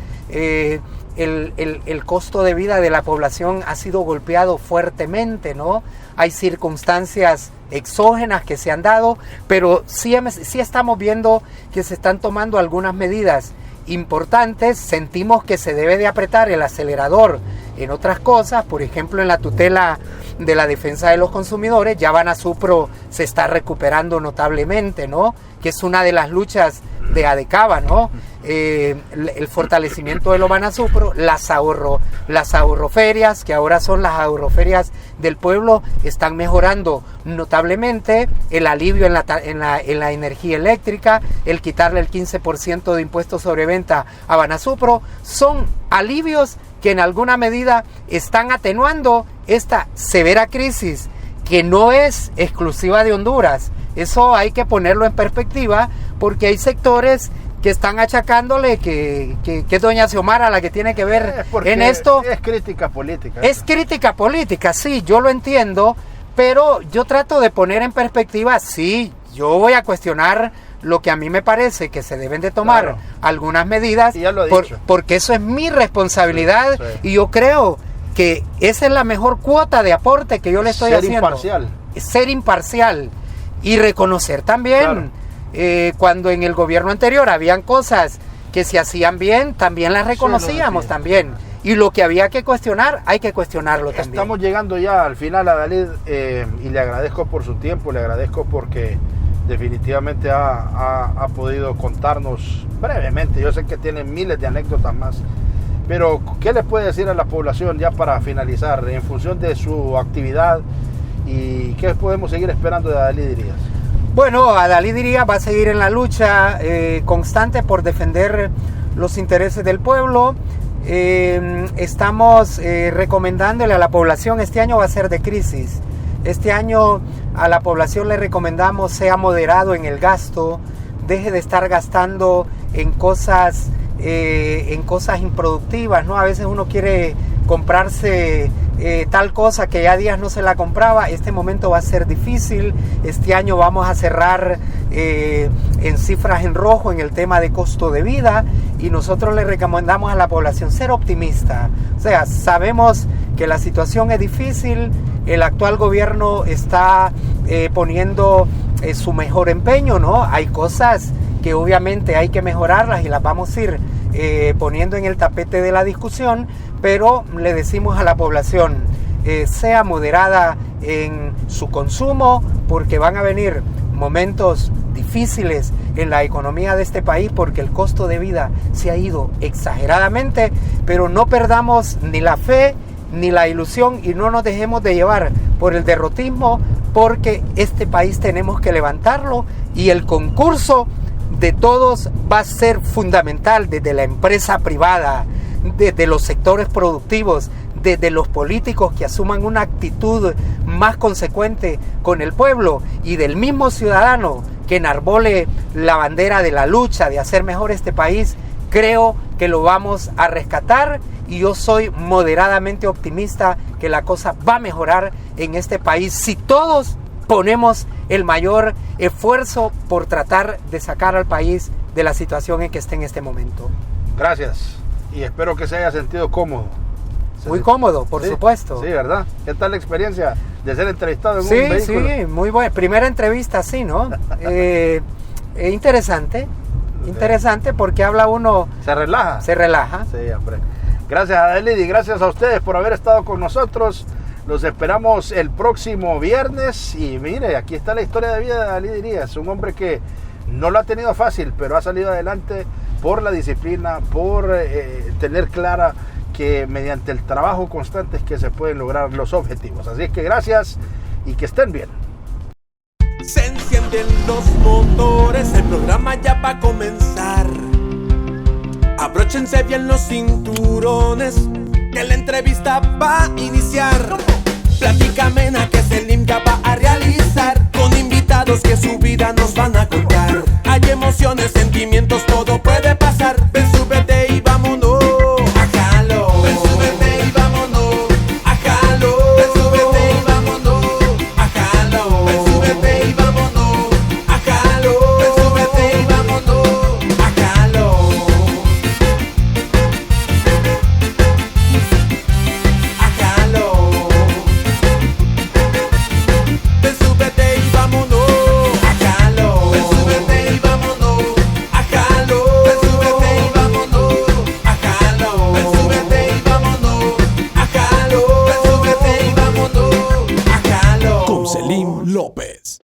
El costo de vida de la población ha sido golpeado fuertemente, ¿no? Hay circunstancias exógenas que se han dado, pero sí estamos viendo que se están tomando algunas medidas importantes. Sentimos que se debe de apretar el acelerador en otras cosas, por ejemplo en la tutela de la defensa de los consumidores. Ya Banasupro se está recuperando notablemente, ¿no? Que es una de las luchas de ADECABA, ¿no? El fortalecimiento de los Banasupro, las ahorroferias, que ahora son las ahorroferias del pueblo, están mejorando notablemente. El alivio en la energía eléctrica, el quitarle el 15% de impuestos sobre venta a Banasupro, son alivios que en alguna medida están atenuando esta severa crisis que no es exclusiva de Honduras. Eso hay que ponerlo en perspectiva, porque hay sectores que están achacándole que es doña Xiomara la que tiene que ver en esto. Es crítica política. Es crítica política, sí, yo lo entiendo, pero yo trato de poner en perspectiva, sí, yo voy a cuestionar lo que a mí me parece que se deben de tomar algunas medidas, porque eso es mi responsabilidad, y yo creo que esa es la mejor cuota de aporte que yo le estoy haciendo. Ser imparcial y reconocer también cuando en el gobierno anterior habían cosas que se hacían bien, también las reconocíamos también. Y lo que había que cuestionar, hay que cuestionarlo también. Estamos llegando ya al final, Adalid, y le agradezco por su tiempo, le agradezco porque definitivamente ha podido contarnos brevemente. Yo sé que tiene miles de anécdotas más, pero ¿qué les puede decir a la población ya para finalizar en función de su actividad y qué podemos seguir esperando de Adalid Dirías? Bueno, Adalid Dirías va a seguir en la lucha constante por defender los intereses del pueblo. Estamos recomendándole a la población, este año va a ser de crisis. Este año a la población le recomendamos sea moderado en el gasto, deje de estar gastando en cosas improductivas, ¿no? A veces uno quiere comprarse tal cosa que ya días no se la compraba. Este momento va a ser difícil. Este año vamos a cerrar en cifras en rojo en el tema de costo de vida, y nosotros le recomendamos a la población ser optimista. O sea, sabemos que la situación es difícil, el actual gobierno está poniendo su mejor empeño, ¿no? Hay cosas que obviamente hay que mejorarlas y las vamos a ir poniendo en el tapete de la discusión, pero le decimos a la población, sea moderada en su consumo, porque van a venir momentos difíciles en la economía de este país, porque el costo de vida se ha ido exageradamente, pero no perdamos ni la fe ni la ilusión y no nos dejemos de llevar por el derrotismo, porque este país tenemos que levantarlo, y el concurso de todos va a ser fundamental, desde la empresa privada, desde los sectores productivos, desde los políticos que asuman una actitud más consecuente con el pueblo, y del mismo ciudadano que enarbole la bandera de la lucha de hacer mejor este país. Creo que lo vamos a rescatar, y yo soy moderadamente optimista que la cosa va a mejorar en este país si todos ponemos el mayor esfuerzo por tratar de sacar al país de la situación en que está en este momento. Gracias, y espero que se haya sentido cómodo. Muy cómodo, por supuesto. Sí, ¿verdad? ¿Qué tal la experiencia de ser entrevistado en un vehículo? Sí, muy buena. Primera entrevista, sí, ¿no? Interesante porque habla uno... Se relaja. Se relaja. Sí, hombre. Gracias a Adalid y gracias a ustedes por haber estado con nosotros. Los esperamos el próximo viernes. Y mire, aquí está la historia de vida de Adalid Dirías, un hombre que no lo ha tenido fácil, pero ha salido adelante por la disciplina, por tener clara que mediante el trabajo constante es que se pueden lograr los objetivos. Así es que gracias y que estén bien. Se encienden los motores, el programa ya va a comenzar. Abróchense bien los cinturones, que la entrevista va a iniciar. Plática amena que Selim va a realizar, con invitados que su vida nos van a contar. Hay emociones, sentimientos, todo puede pasar. Ven, súbete y vámonos. Ajalo. Ven, súbete y vámonos. Ajalo. Ven, súbete y vámonos. Ajalo. Ven, súbete y vámonos. Ajalo. Ven, súbete y vámonos. Ajalo. Ajalo. Ven, súbete y vámonos. Ajalo. Ven, súbete y vámonos. Ajalo. Ven, súbete y vámonos. Ajalo. Ven, súbete y vámonos. Ajalo. Ven, súbete y vámonos. Ajalo. Con Selim López.